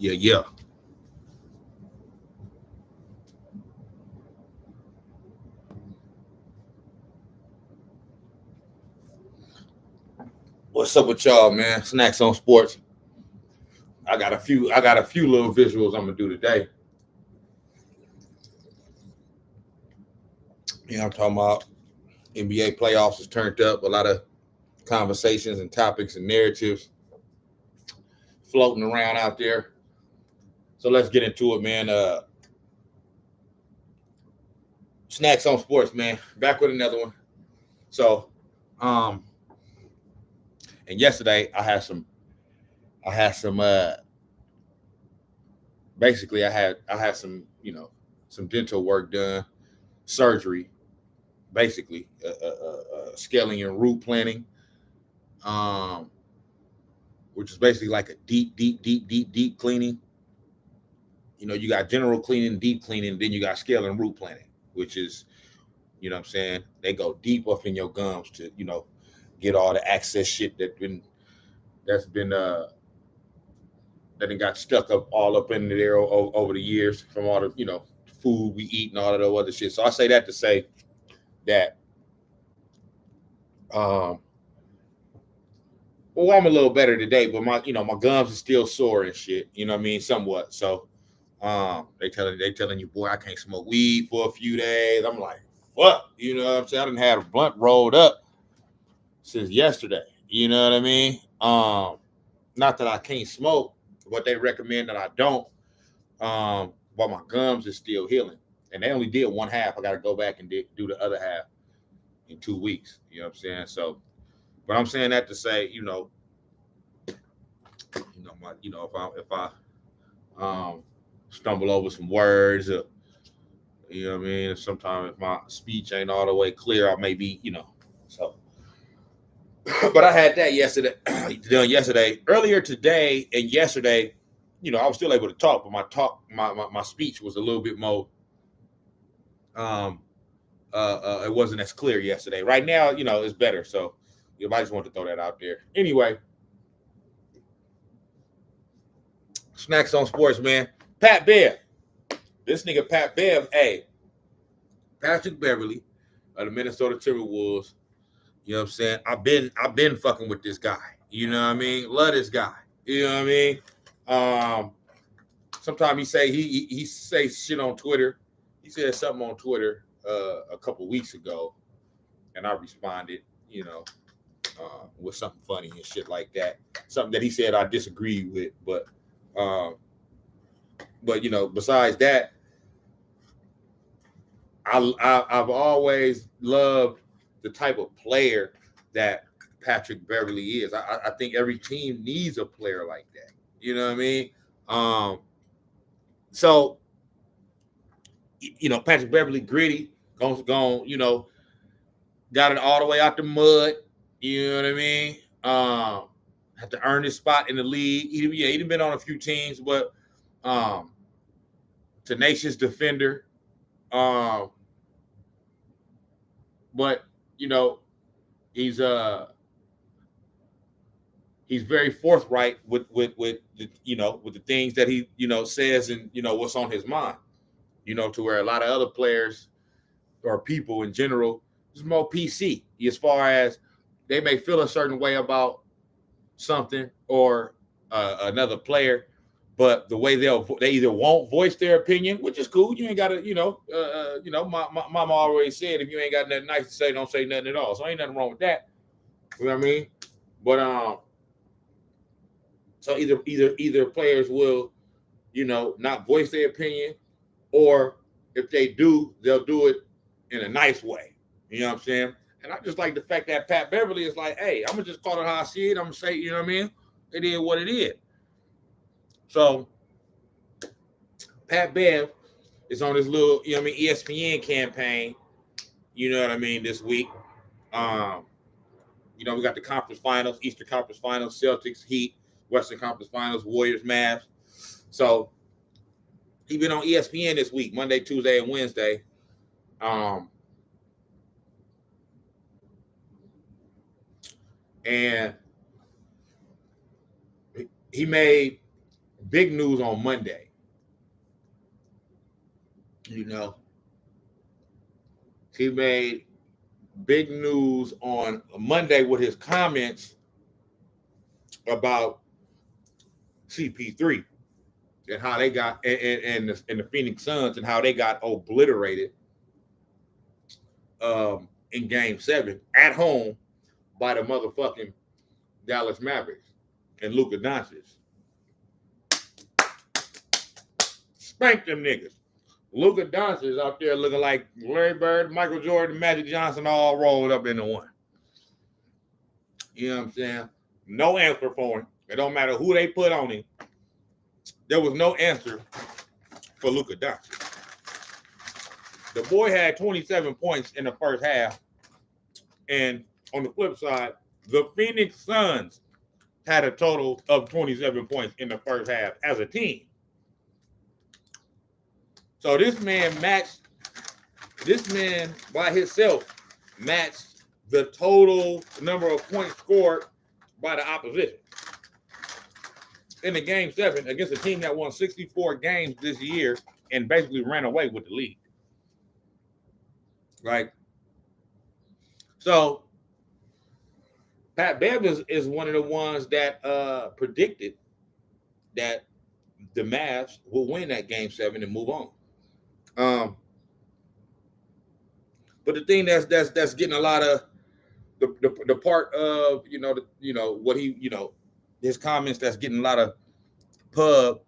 Yeah. What's up with y'all, man? Snacks on Sports. I got a few little visuals I'm gonna do today. I'm talking about NBA playoffs is turned up. A lot of conversations and topics and narratives floating around out there. So let's get into it, man. Snacks on Sports, man. Back with another one. So, um, and yesterday I had some basically I had some some dental work done, surgery, basically scaling and root planning, um, which is basically like a deep cleaning. You got general cleaning, deep cleaning, then you got scale and root planning, which is, what I'm saying, they go deep up in your gums to, get all the excess shit that's been that got stuck up all up in there over the years from all the, food we eat and all of the other shit. So I say that to say that um well, I'm a little better today, but my gums are still sore and shit, what I mean, somewhat. So they telling you, boy, I can't smoke weed for a few days. I'm like, fuck, what I'm saying? I didn't have a blunt rolled up since yesterday. You know what I mean? Not that I can't smoke, but they recommend that I don't. But my gums is still healing. And they only did one half. I gotta go back and do the other half in 2 weeks. You know what I'm saying? So, but I'm saying that to say, if I stumble over some words, what I mean, sometimes if my speech ain't all the way clear, I may be, so. But I had that yesterday, done yesterday, earlier today, and yesterday. I was still able to talk, but my speech was a little bit more. Um, it wasn't as clear yesterday. Right now, it's better. So, I just want to throw that out there. Anyway, Snacks on Sports, man. Pat Bev, this nigga Pat Bev, hey, Patrick Beverly of the Minnesota Timberwolves. You know what I'm saying? I've been fucking with this guy. You know what I mean? Love this guy. You know what I mean? Sometimes he say shit on Twitter. He said something on Twitter a couple weeks ago, and I responded, with something funny and shit like that. Something that he said I disagreed with, um, but besides that, I've always loved the type of player that Patrick Beverly is. I think every team needs a player like that. You know what I mean? So Patrick Beverly, gritty, gone, got it all the way out the mud. You know what I mean? Had to earn his spot in the league. He'd been on a few teams, but tenacious defender. Um, but he's he's very forthright with the, with the things that he says and what's on his mind. To where a lot of other players or people in general is more PC as far as they may feel a certain way about something or another player, but the way they either won't voice their opinion, which is cool. You ain't got to, my mama always said, if you ain't got nothing nice to say, don't say nothing at all. So ain't nothing wrong with that. You know what I mean? But so either players will, not voice their opinion, or if they do, they'll do it in a nice way. You know what I'm saying? And I just like the fact that Pat Beverly is like, hey, I'm gonna just call it how I see it. I'm gonna say, you know what I mean? It is what it is. So Pat Bev is on this little, ESPN campaign. You know what I mean? This week, um, we got the conference finals, Eastern Conference Finals, Celtics, Heat, Western Conference Finals, Warriors, Mavs. So he been on ESPN this week, Monday, Tuesday, and Wednesday. And he made big news on Monday. You know, he made big news on Monday with his comments about CP3 and how they got and the Phoenix Suns and how they got obliterated in Game 7 at home by the motherfucking Dallas Mavericks and Luka Doncic. Spank them niggas. Luka Doncic out there looking like Larry Bird, Michael Jordan, Magic Johnson all rolled up into one. You know what I'm saying? No answer for him. It don't matter who they put on him. There was no answer for Luka Doncic. The boy had 27 points in the first half. And on the flip side, the Phoenix Suns had a total of 27 points in the first half as a team. So this man by himself matched the total number of points scored by the opposition. In the Game 7 against a team that won 64 games this year and basically ran away with the league. Right? So Pat Bev is one of the ones that predicted that the Mavs will win that Game 7 and move on. But the thing that's getting a lot of the part of what he his comments that's getting a lot of pub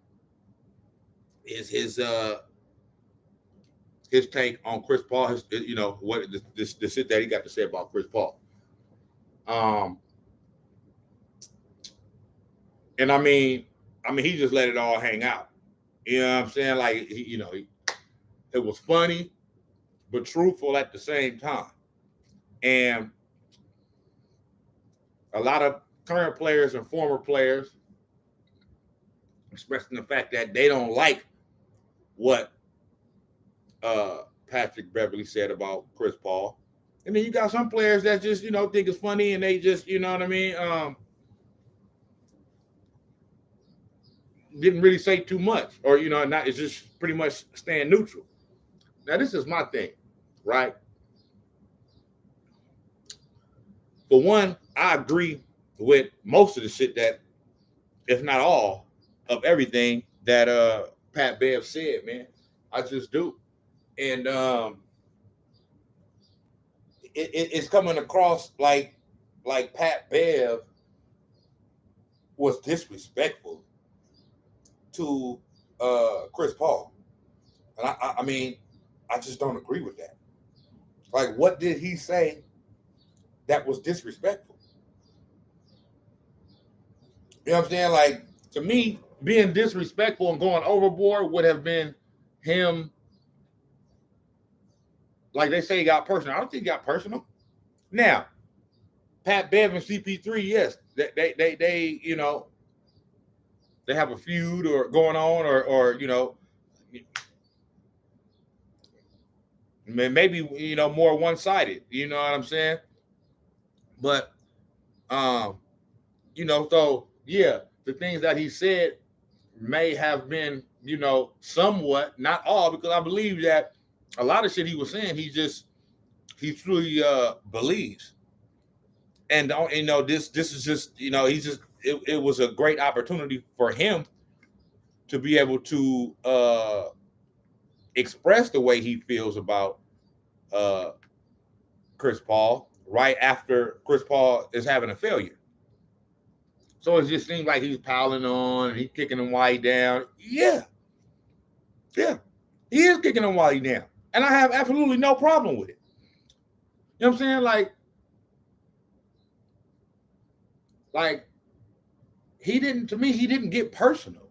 is his take on Chris Paul. What the shit that he got to say about Chris Paul. And I mean he just let it all hang out. You know what I'm saying? Like it was funny, but truthful at the same time. And a lot of current players and former players expressing the fact that they don't like what Patrick Beverley said about Chris Paul. And then you got some players that just, think it's funny and they just, you know what I mean, didn't really say too much or, not, it's just pretty much staying neutral. Now, this is my thing, right? For one, I agree with most of the shit that, if not all, of everything that Pat Bev said, man. I just do. And it's coming across like Pat Bev was disrespectful to Chris Paul. And I mean, I just don't agree with that. Like, what did he say that was disrespectful? You know what I'm saying? Like, to me, being disrespectful and going overboard would have been him. Like they say he got personal. I don't think he got personal. Now, Pat Bev and CP3, yes, they they have a feud or going on or maybe more one-sided. You know what I'm saying? But so yeah, the things that he said may have been somewhat, not all, because I believe that a lot of shit he was saying he truly believes. And this is just he's just it was a great opportunity for him to be able to express the way he feels about Chris Paul right after Chris Paul is having a failure. So it just seems like he's piling on and he's kicking him while he down. Yeah, he is kicking him while he down, and I have absolutely no problem with it. You know what I'm saying? Like he didn't get personal.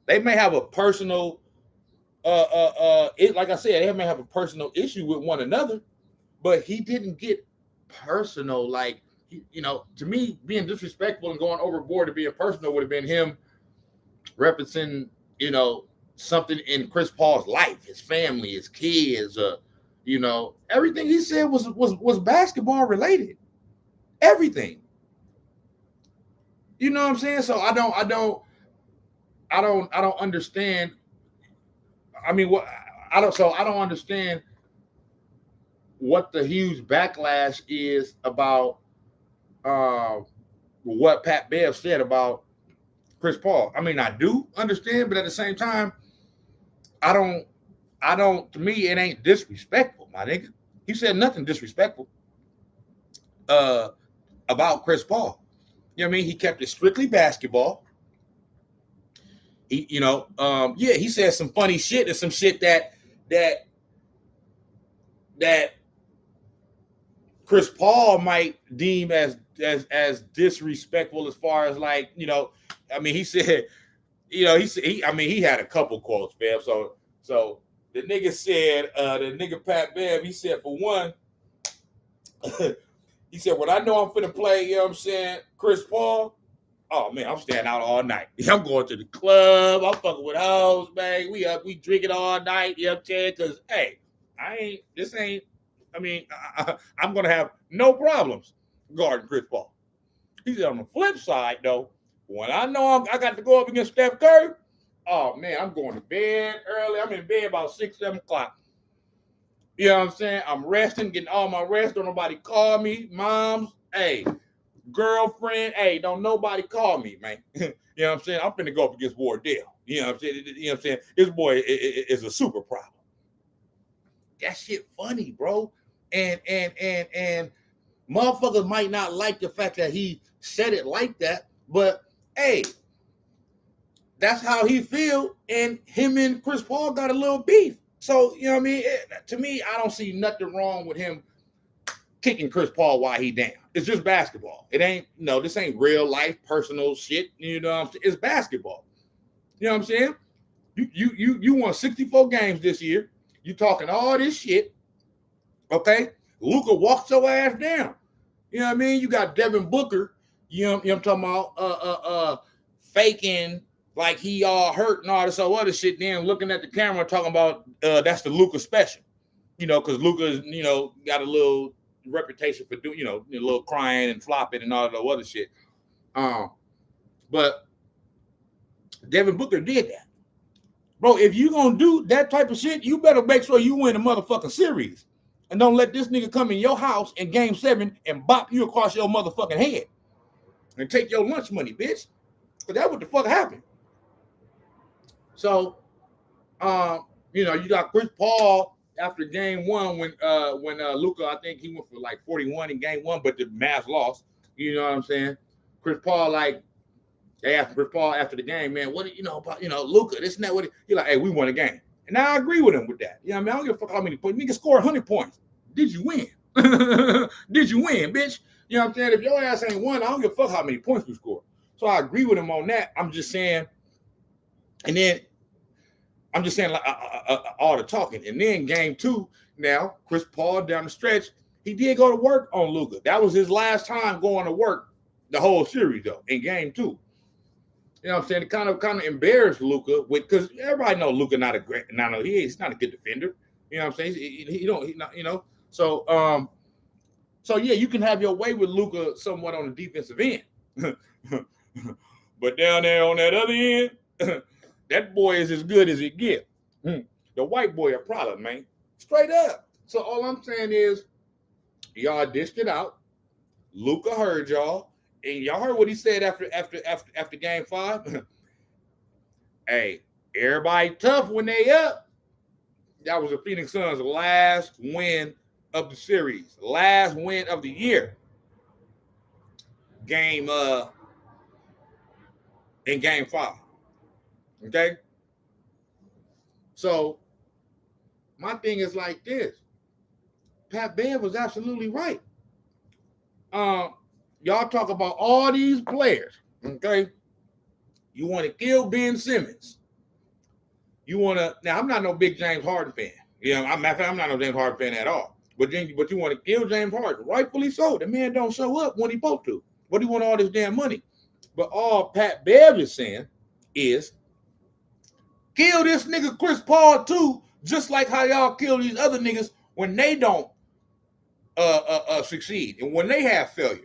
They may have a personal, like I said, they may have a personal issue with one another, but he didn't get personal. Like, to me, being disrespectful and going overboard to being personal would have been him referencing, something in Chris Paul's life, his family, his kids, everything he said was basketball related. Everything. You know what I'm saying? So I don't I don't understand. I mean, what I don't understand what the huge backlash is about uh, what Pat Bev said about Chris Paul. I mean, I do understand, but at the same time, I don't. To me, it ain't disrespectful, my nigga. He said nothing disrespectful uh, about Chris Paul. You know what I mean? He kept it strictly basketball. He, yeah, he said some funny shit and some shit that that Chris Paul might deem as disrespectful as far as like, I mean, he said, I mean, he had a couple quotes, fam. So the nigga said, the nigga Pat Bev, he said, for one, he said, when I know I'm finna play, you know what I'm saying, Chris Paul, oh man, I'm staying out all night. I'm going to the club. I'm fucking with hoes, man. We drinking all night, you know what I'm saying? Cause hey, I mean, I'm gonna have no problems guarding Chris Paul. He said on the flip side, though, when I know I got to go up against Steph Curry, oh man, I'm going to bed early. I'm in bed about 6, 7 o'clock. You know what I'm saying? I'm resting, getting all my rest. Don't nobody call me. Moms, hey, girlfriend, hey, don't nobody call me, man. You know what I'm saying? I'm finna go up against Wardell. You know what I'm saying? You know what I'm saying? This boy is a super problem. That shit funny, bro. And motherfuckers might not like the fact that he said it like that, but hey, that's how he feel. And him and Chris Paul got a little beef. So, you know what I mean? To me, I don't see nothing wrong with him kicking Chris Paul while he down. It's just basketball. It ain't, this ain't real life, personal shit. You know what I'm saying? It's basketball. You know what I'm saying? You won 64 games this year. You talking all this shit. Okay? Luka walked your ass down. You know what I mean? You got Devin Booker, you know what I'm talking about, faking like he all hurt and all this other shit, then looking at the camera talking about that's the Luka special. Because Luka, got a little reputation for doing, a little crying and flopping and all the other shit. But Devin Booker did that. Bro, if you gonna do that type of shit, you better make sure you win the motherfucking series. And don't let this nigga come in your house in game 7 and bop you across your motherfucking head and take your lunch money, bitch. Because that's what the fuck happened. So, you got Chris Paul after game 1 when Luka, I think he went for like 41 in game 1, but the Mavs lost. You know what I'm saying? Chris Paul, like, they asked Chris Paul after the game, man, what do you know about, Luka, this and that? He's like, hey, we won a game. And I agree with him with that. You know what I mean? I don't give a fuck how many points. Nigga scored 100 points. Did you win? Did you win, bitch? You know what I'm saying? If your ass ain't won, I don't give a fuck how many points you scored. So I agree with him on that. I'm just saying, and then I'm just saying like all the talking. And then game 2, now Chris Paul down the stretch, he did go to work on Luka. That was his last time going to work the whole series though. In game 2, you know what I'm saying? It kind of embarrassed Luka because everybody know Luka he's not a good defender. You know what I'm saying? He don't. So yeah, you can have your way with Luka somewhat on the defensive end. But down there on that other end, that boy is as good as it gets. The white boy a problem, man. Straight up. So all I'm saying is, y'all dished it out. Luka heard y'all, and y'all heard what he said after game 5. Hey, everybody tough when they up. That was the Phoenix Suns' last win of the series, last win of the year. In game 5. Okay? So my thing is like this. Pat Bev was absolutely right. Y'all talk about all these players, okay? You want to kill Ben Simmons. You want to, now I'm not no big James Harden fan. I'm not no James Harden fan at all. But you want to kill James Harden, rightfully so. The man don't show up when he supposed to. But he want all this damn money. But all Pat Bev is saying is kill this nigga Chris Paul too, just like how y'all kill these other niggas when they don't succeed and when they have failures.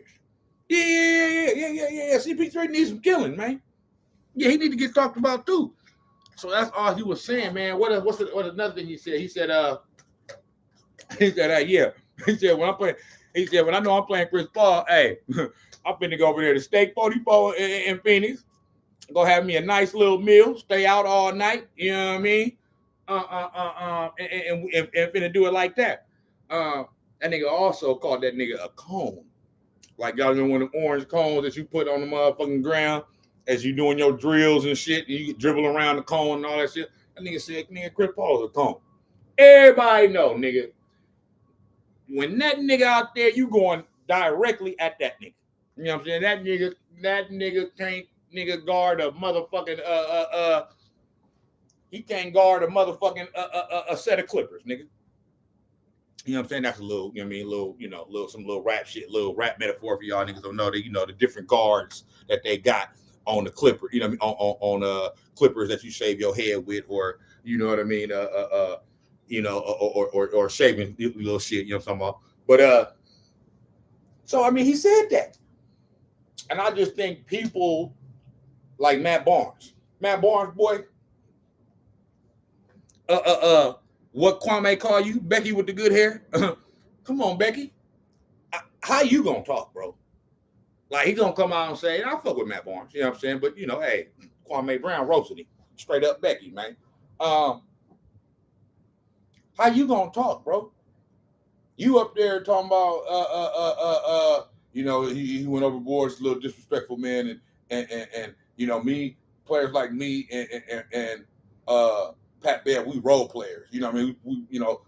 Yeah. CP3 needs some killing, man. Yeah, he need to get talked about too. So that's all he was saying, man. What another thing he said? He said, yeah. He said when I'm playing, he said when I know I'm playing Chris Paul, hey, I'm finna go over there to Steak 44 in Phoenix. Go have me a nice little meal, stay out all night. You know what I mean? And finna do it like that. That nigga also called that nigga a cone. Like y'all know one of them orange cones that you put on the motherfucking ground as you doing your drills and shit, and you dribble around the cone and all that shit. That nigga said, nigga, Chris Paul is a cone. Everybody know, nigga. When that nigga out there, you going directly at that nigga. You know what I'm saying? That nigga can't guard a motherfucking he can't guard a motherfucking a set of clippers, nigga. You know what I'm saying? That's a little, you know what I mean, some little rap shit, little rap metaphor for y'all niggas don't know that, the different guards that they got on the clipper, you know what I mean, on clippers that you shave your head with, or you know what I mean, or shaving little shit, you know what I'm talking about. But so I mean, he said that, and I just think people like Matt Barnes, boy, what Kwame call you, Becky with the good hair? Come on, Becky. How you gonna talk, bro? Like he gonna come out and say, I fuck with Matt Barnes, you know what I'm saying? But hey, Kwame Brown roasted him. Straight up Becky, man. How you gonna talk, bro? You up there talking about he went overboard, it's a little disrespectful, man, and me, players like me and Pat Bear, we role players. You know what I mean? We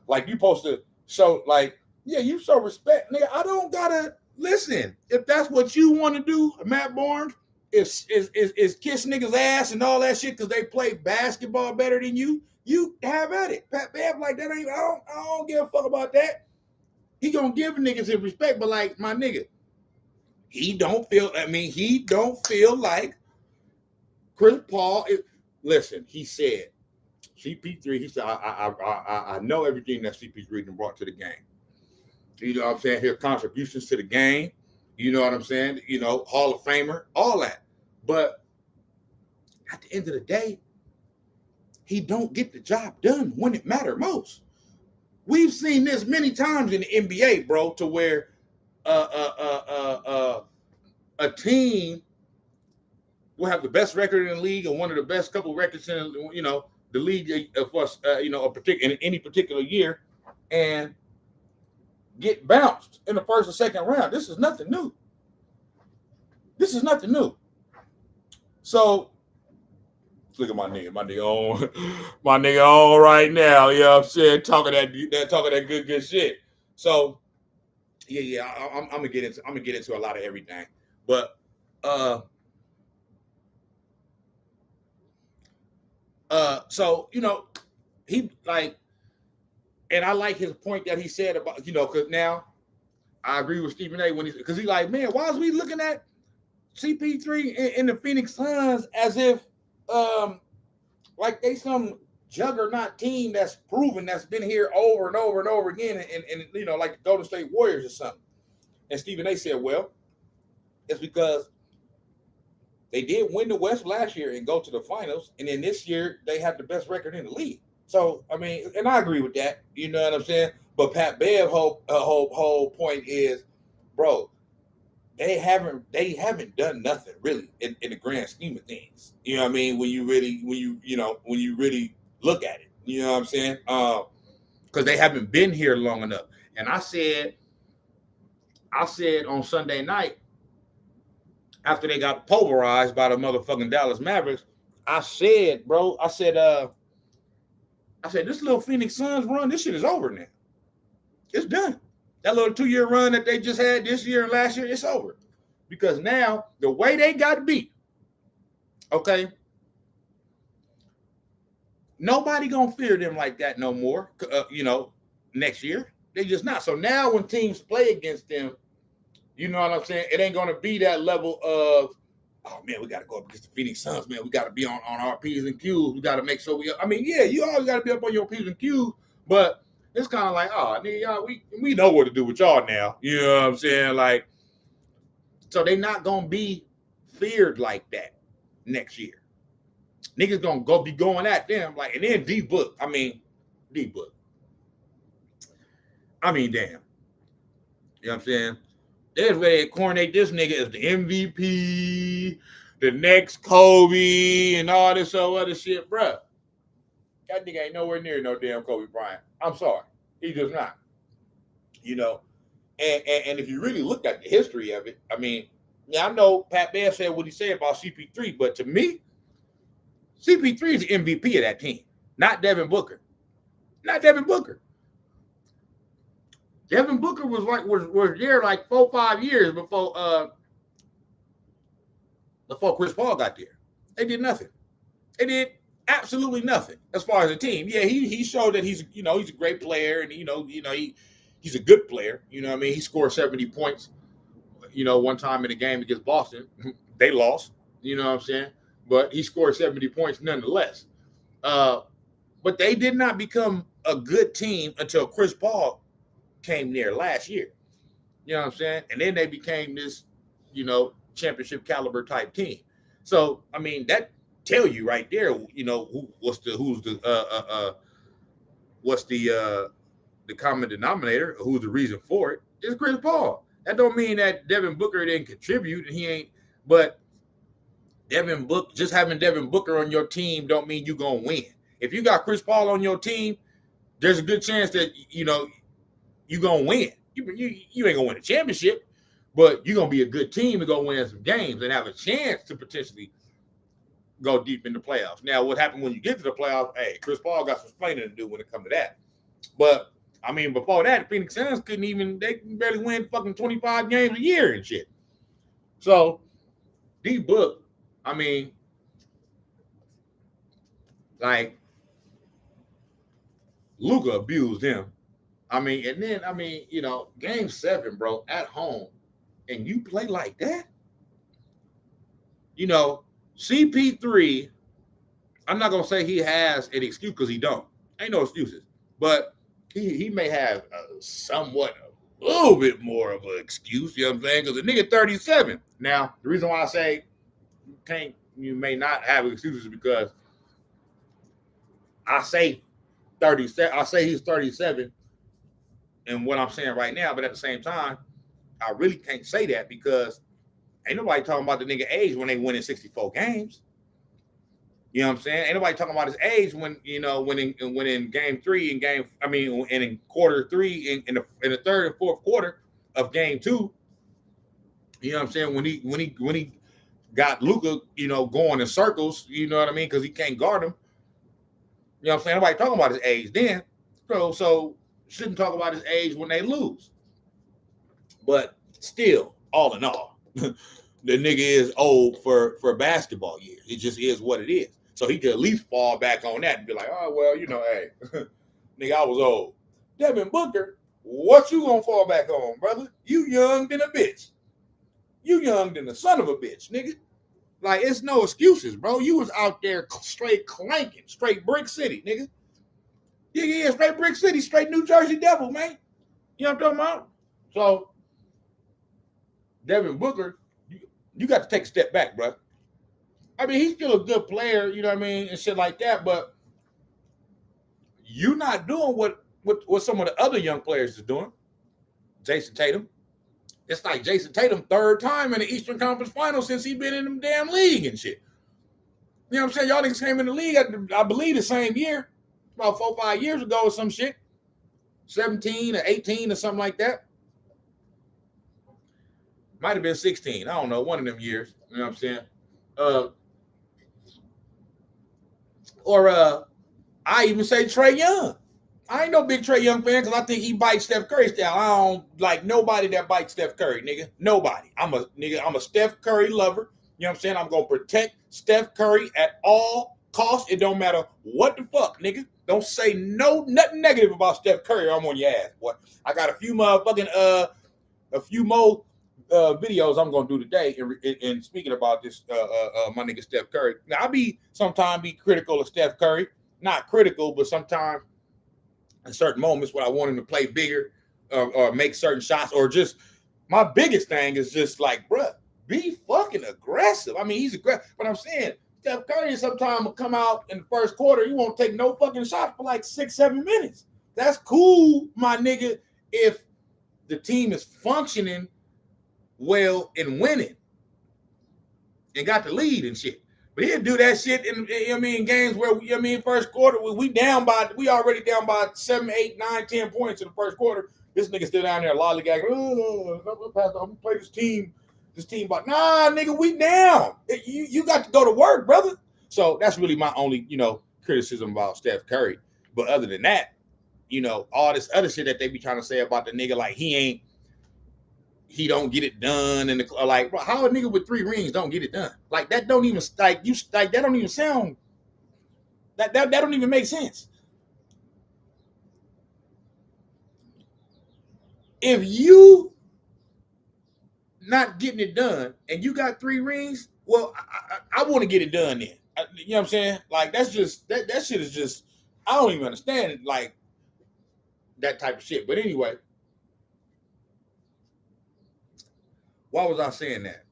like you supposed to show like, yeah, you show respect, nigga. I don't gotta listen. If that's what you want to do, Matt Barnes, is kiss niggas ass and all that shit because they play basketball better than you, you have at it. Pat Bear like that ain't I don't give a fuck about that. He gonna give niggas his respect, but like my nigga, he don't feel like Chris Paul is. Listen, he said CP3. He said I know everything that CP3 brought to the game. You know what I'm saying? His contributions to the game. You know what I'm saying? Hall of Famer, all that. But at the end of the day, he don't get the job done when it matters most. We've seen this many times in the NBA, bro, to where a team will have the best record in the league and one of the best couple records in the league for us, in any particular year, and get bounced in the first or second round. This is nothing new. So look at my nigga on right now. You know what I'm saying? Talking that good shit. So yeah, I'm gonna get into a lot of everything, but so he like, and I like his point that he said about because now I agree with Stephen A. because he like, man, why is we looking at CP3 in the Phoenix Suns as if like they some juggernaut team that's proven, that's been here over and over and over again, and like the Golden State Warriors or something. And Stephen A. said, well, it's because they did win the West last year and go to the finals, and then this year they have the best record in the league. So I mean, and I agree with that. You know what I'm saying? But Pat Bev's whole point is, bro, they haven't done nothing really in the grand scheme of things. You know what I mean? When you really look at it, you know what I'm saying? Because they haven't been here long enough. And I said on Sunday night, after they got pulverized by the motherfucking Dallas Mavericks, I said, this little Phoenix Suns run, this shit is over now. It's done. That little 2-year run that they just had this year and last year, it's over. Because now, the way they got beat, okay, nobody gonna fear them like that no more, next year. They just not. So now when teams play against them, you know what I'm saying? It ain't going to be that level of, oh, man, we got to go up against the Phoenix Suns, man. We got to be on our P's and Q's. We got to make sure you always got to be up on your P's and Q's, but it's kind of like, oh, nigga, y'all, we know what to do with y'all now. You know what I'm saying? So they're not going to be feared like that next year. Niggas gonna go be going at them like, and then D-Book. I mean, D-Book. I mean, damn. You know what I'm saying? There's where they coronate this nigga as the MVP, the next Kobe, and all this other shit, bruh. That nigga ain't nowhere near no damn Kobe Bryant. I'm sorry. He just not. You know? And if you really look at the history of it, I mean, yeah, I know Pat Bear said what he said about CP3, but to me, CP3 is the MVP of that team, not Devin Booker. Not Devin Booker. Devin Booker was there like 4-5 years before Chris Paul got there. They did nothing. They did absolutely nothing as far as the team. Yeah, he showed that he's a great player, and he's a good player. You know what I mean? He scored 70 points, one time in a game against Boston. They lost, you know what I'm saying? But he scored 70 points nonetheless. But they did not become a good team until Chris Paul came there last year. You know what I'm saying? And then they became this, championship caliber type team. So, I mean, that tell you right there, what's the common denominator, who's the reason for it, is Chris Paul. That don't mean that Devin Booker didn't contribute, and he ain't, but just having Devin Booker on your team don't mean you're gonna win. If you got Chris Paul on your team, there's a good chance that you're gonna win. You ain't gonna win a championship, but you're gonna be a good team to go win some games and have a chance to potentially go deep in the playoffs. Now, what happened when you get to the playoffs? Hey, Chris Paul got some explaining to do when it comes to that. But I mean, before that, the Phoenix Suns they can barely win fucking 25 games a year and shit. So D-Book, I mean, like, Luka abused him. I mean, and then, game 7, bro, at home, and you play like that? CP3, I'm not going to say he has an excuse because he don't. Ain't no excuses. But he may have a little bit more of an excuse, you know what I'm saying? Because the nigga 37. Now, the reason why I say you may not have excuses is because I say 37. I say he's 37 and what I'm saying right now, but at the same time, I really can't say that because ain't nobody talking about the nigga age when they winning 64 games. You know what I'm saying? Ain't nobody talking about his age when in game 3 and in quarter 3 in the third and fourth quarter of game 2. You know what I'm saying? When he got Luka, going in circles, you know what I mean? Because he can't guard him. You know what I'm saying? Nobody talking about his age then. So shouldn't talk about his age when they lose. But still, all in all, the nigga is old for basketball years. It just is what it is. So he could at least fall back on that and be like, oh, well, hey, nigga, I was old. Devin Booker, what you gonna fall back on, brother? You young than a bitch. You young than the son of a bitch, nigga. Like, it's no excuses, bro. You was out there straight clanking, straight Brick City, nigga. Yeah, straight Brick City, straight New Jersey Devil, man. You know what I'm talking about? So, Devin Booker, you got to take a step back, bro. I mean, he's still a good player, you know what I mean, and shit like that, but you're not doing what some of the other young players is doing. Jason Tatum. It's like Jason Tatum third time in the Eastern Conference Finals since he been in them damn league and shit. You know what I'm saying? Y'all niggas came in the league, I believe, the same year, about 4 or 5 years ago or some shit. 17 or 18 or something like that. Might have been 16. I don't know, one of them years. You know what I'm saying? I even say Trae Young. I ain't no big Trae Young fan because I think he bites Steph Curry style. I don't like nobody that bites Steph Curry, nigga. Nobody. I'm a Steph Curry lover. You know what I'm saying? I'm gonna protect Steph Curry at all costs. It don't matter what the fuck, nigga. Don't say nothing negative about Steph Curry. I'm on your ass, boy. I got a few more videos I'm gonna do today in speaking about this my nigga Steph Curry. Now I sometimes be critical of Steph Curry. Not critical, but sometimes in certain moments when I want him to play bigger or make certain shots, or just my biggest thing is just like, bruh, be fucking aggressive. I mean, he's aggressive, but I'm saying Steph Curry sometimes will come out in the first quarter. He won't take no fucking shot for like 6-7 minutes. That's cool, my nigga, if the team is functioning well and winning and got the lead and shit. But he'll do that shit in games where first quarter we already down by 7, 8, 9, 10 points in the first quarter. This nigga still down there lollygagging. I'm gonna play this team. But nah, nigga, we down. You got to go to work, brother. So that's really my only, criticism about Steph Curry. But other than that, all this other shit that they be trying to say about the nigga, like he don't get it done, and like, bro, how a nigga with 3 rings don't get it done? Like that don't even that don't even sound that don't even make sense. If you not getting it done and you got 3 rings, well, I want to get it done then. You know what I'm saying? Like that's just that shit is just, I don't even understand it, like that type of shit. But anyway, why was I saying that?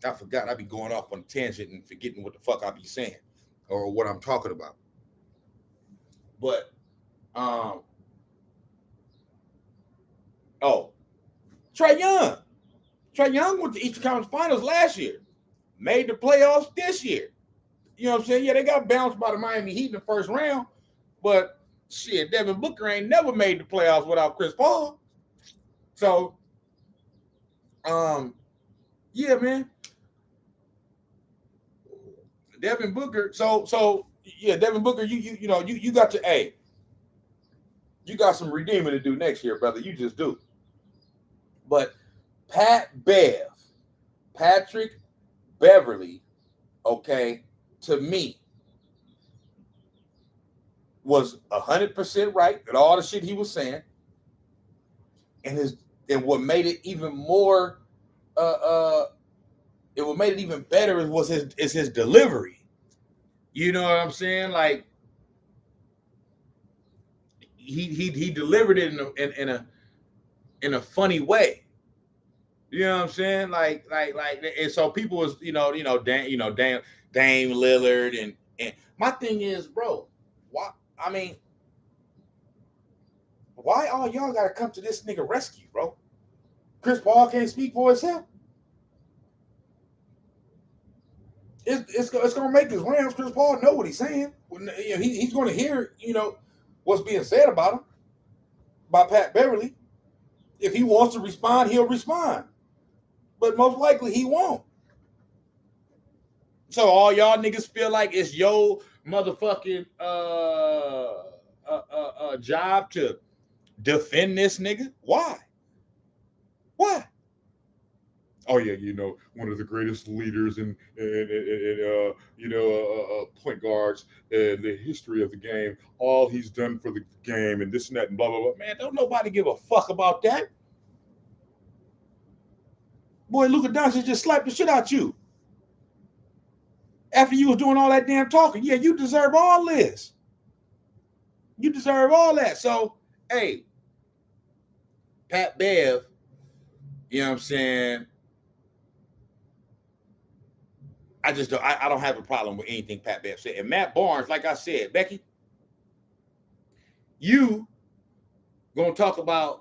I forgot. I be going off on a tangent and forgetting what the fuck I be saying or what I'm talking about. But Trae Young went to Eastern Conference Finals last year, made the playoffs this year. You know what I'm saying? Yeah, they got bounced by the Miami Heat in the first round, but shit, Devin Booker ain't never made the playoffs without Chris Paul. So, yeah, man. Devin Booker. So yeah, Devin Booker. You got to you got some redeeming to do next year, brother. You just do. But Patrick Beverly, okay, to me, was 100% right in all the shit he was saying, and what made it even more, what made it even better is his delivery. You know what I'm saying? Like he delivered it in a funny way. You know what I'm saying? Like, and so people was, Dame Lillard, and my thing is, bro, why all y'all gotta come to this nigga rescue, bro? Chris Paul can't speak for himself. It's gonna make his rounds. Chris Paul know what he's saying. He's gonna hear, what's being said about him by Pat Beverly. If he wants to respond, he'll respond. But most likely he won't. So all y'all niggas feel like it's your motherfucking job to defend this nigga? Why? Oh yeah, one of the greatest leaders and point guards in the history of the game. All he's done for the game and this and that and blah blah blah. Man, don't nobody give a fuck about that. Boy, Luka Doncic just slapped the shit out you after you was doing all that damn talking. Yeah, you deserve all this. You deserve all that. So, hey, Pat Bev, you know what I'm saying? I just don't. I don't have a problem with anything Pat Bev said. And Matt Barnes, like I said, Becky, you gonna talk about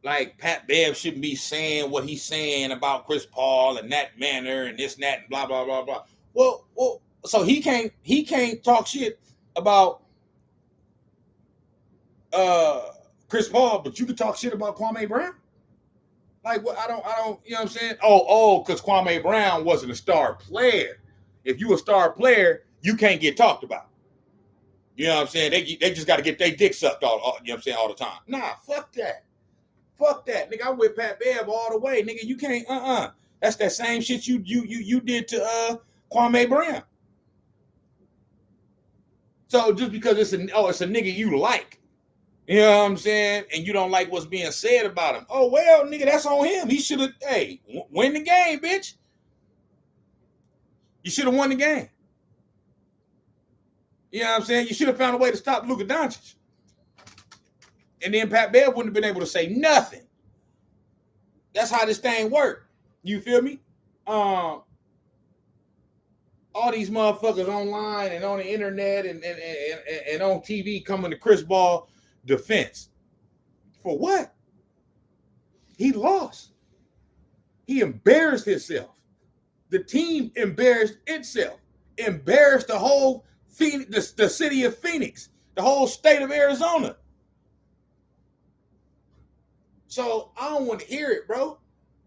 like Pat Bev shouldn't be saying what he's saying about Chris Paul and that manner and this and that and blah blah blah blah. Well, so he can't talk shit about Chris Paul, but you can talk shit about Kwame Brown. Like, what? I don't, you know what I'm saying? Because Kwame Brown wasn't a star player. If you a star player, you can't get talked about. You know what I'm saying? They just got to get their dick sucked all, you know what I'm saying, all the time. Nah, fuck that. Nigga, I'm with Pat Bev all the way. Nigga, you can't, That's that same shit you did to Kwame Brown. So just because it's a nigga you like, you know what I'm saying? And you don't like what's being said about him. Oh, well, nigga, that's on him. He should have, win the game, bitch. You should have won the game. You know what I'm saying? You should have found a way to stop Luka Doncic. And then Pat Bev wouldn't have been able to say nothing. That's how this thing worked. You feel me? all these motherfuckers online and on the internet and on TV coming to Chris Paul defense. For what? He lost. He embarrassed himself. The team embarrassed itself. Embarrassed the whole Phoenix, the city of Phoenix, the whole state of Arizona. So I don't want to hear it, bro.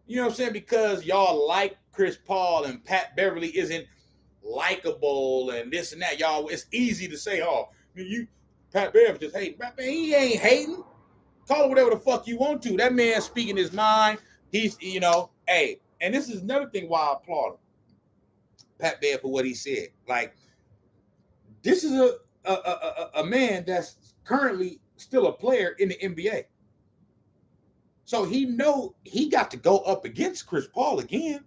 You know what I'm saying? Because y'all like Chris Paul and Pat Beverly isn't likable and this and that. Y'all, it's easy to say, oh, Pat Beverly just hating. He ain't hating. Call it whatever the fuck you want to. That man speaking his mind. He's, hey, and this is another thing why I applaud him. Pat Bev for what he said. Like, this is a man that's currently still a player in the NBA. So he know he got to go up against Chris Paul again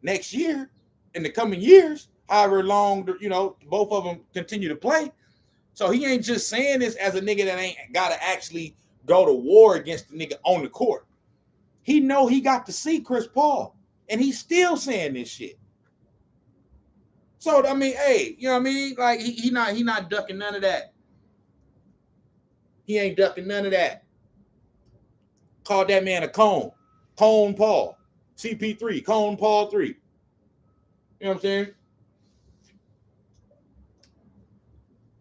next year, in the coming years, however long, both of them continue to play. So he ain't just saying this as a nigga that ain't got to actually go to war against the nigga on the court. He know he got to see Chris Paul, and he's still saying this shit. So, I mean, hey, you know what I mean? Like, he not ducking none of that. He ain't ducking none of that. Called that man a cone. Cone Paul. CP3. Cone Paul 3. You know what I'm saying?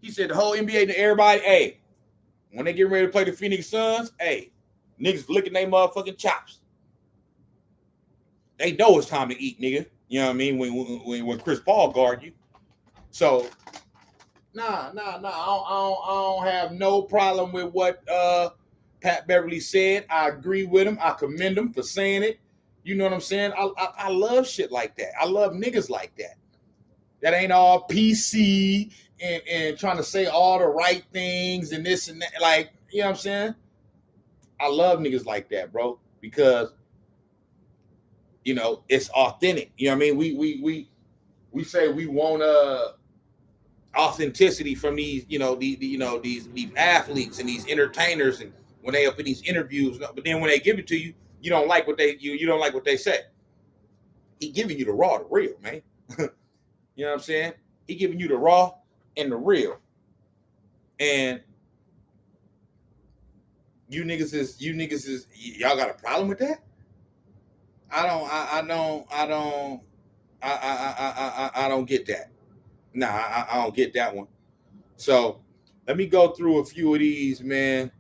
He said the whole NBA to everybody, hey, when they get ready to play the Phoenix Suns, hey, niggas licking their motherfucking chops. They know it's time to eat, nigga. You know what I mean? When Chris Paul guard you. So, nah. I don't have no problem with what Pat Beverly said. I agree with him. I commend him for saying it. You know what I'm saying? I love shit like that. I love niggas like that. That ain't all PC and trying to say all the right things and this and that. Like, you know what I'm saying? I love niggas like that, bro, because it's authentic. You know what I mean? We say we want authenticity from these, these athletes and these entertainers, and when they up in these interviews, but then when they give it to you, you don't like what you don't like what they say. He giving you the raw, the real, man. You know what I'm saying? He giving you the raw and the real. And you niggas is y'all got a problem with that? I don't get that. Nah, I don't get that one. So let me go through a few of these, man.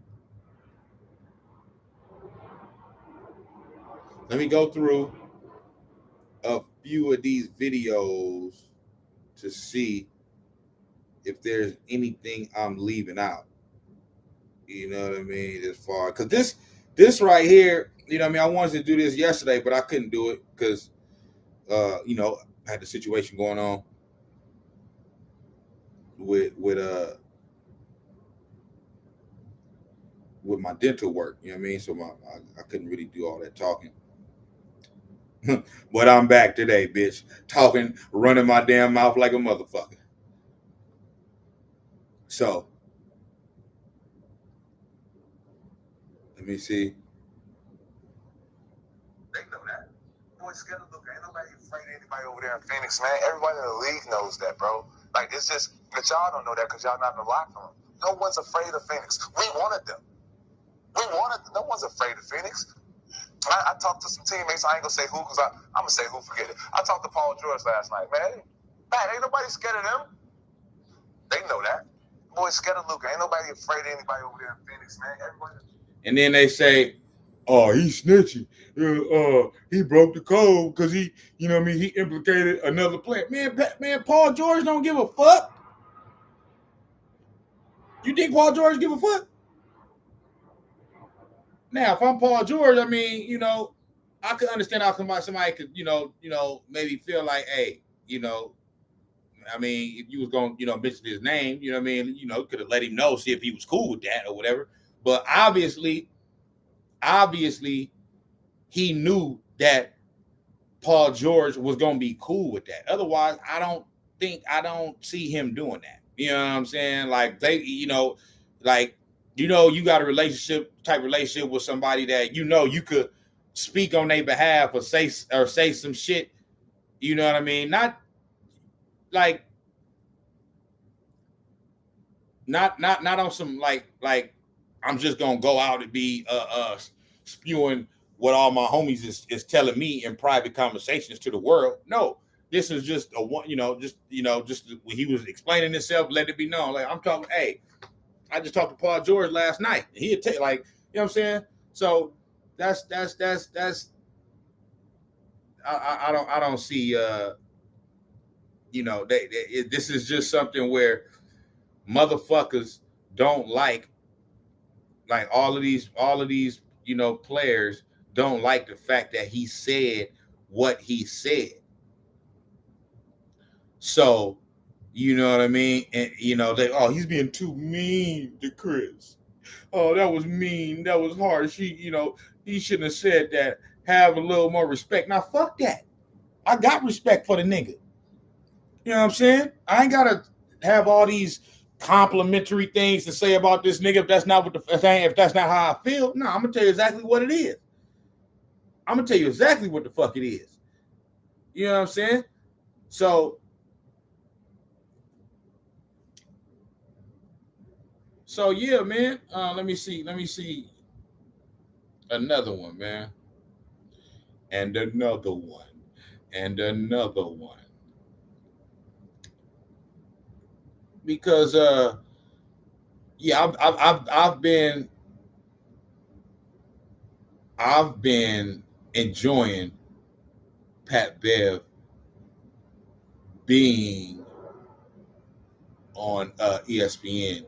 Let me go through a few of these videos to see if there's anything I'm leaving out. You know what I mean? As far, because this right here, you know what I mean? I wanted to do this yesterday, but I couldn't do it because, I had the situation going on with my dental work. You know what I mean? So I couldn't really do all that talking. But I'm back today, bitch. Talking, running my damn mouth like a motherfucker. So, let me see. They know that. Boy, scared to look. Ain't nobody afraid of anybody over there in Phoenix, man. Everybody in the league knows that, bro. Like, it's just that y'all don't know that because y'all not in the locker room. No one's afraid of Phoenix. We wanted them. No one's afraid of Phoenix. I talked to some teammates. I ain't going to say who because I'm going to say who, forget it. I talked to Paul George last night, man. Ain't nobody scared of them. They know that. Boy, scared of Luka. Ain't nobody afraid of anybody over there in Phoenix, man. Everybody. And then they say, oh, he's snitching. He broke the code because he implicated another player. Man, Paul George don't give a fuck. You think Paul George give a fuck? Now, if I'm Paul George, I mean, I could understand how somebody could, maybe feel like, hey, I mean, if you was going to, mention his name, you know what I mean, could have let him know, see if he was cool with that or whatever. But obviously, he knew that Paul George was going to be cool with that. Otherwise, I don't see him doing that. You know what I'm saying? Like you got a relationship with somebody that you could speak on their behalf or say some shit. You know what I mean? Not like not on some like I'm just gonna go out and be spewing what all my homies is telling me in private conversations to the world. No, this is just a one, just when he was explaining himself, let it be known. Like I'm talking, hey, I just talked to Paul George last night. He'd take like, you know what I'm saying? So that's I don't see this is just something where motherfuckers don't like all of these players don't like the fact that he said what he said. So you know what I mean? And he's being too mean to Chris. Oh, that was mean. That was harsh. He shouldn't have said that. Have a little more respect. Now fuck that. I got respect for the nigga. You know what I'm saying? I ain't gotta have all these complimentary things to say about this nigga if that's not what if that's not how I feel. No, I'm gonna tell you exactly what it is. I'm gonna tell you exactly what the fuck it is. You know what I'm saying? So yeah, man. Let me see another one, man, and another one, and another one. Because yeah, I've been enjoying Pat Bev being on ESPN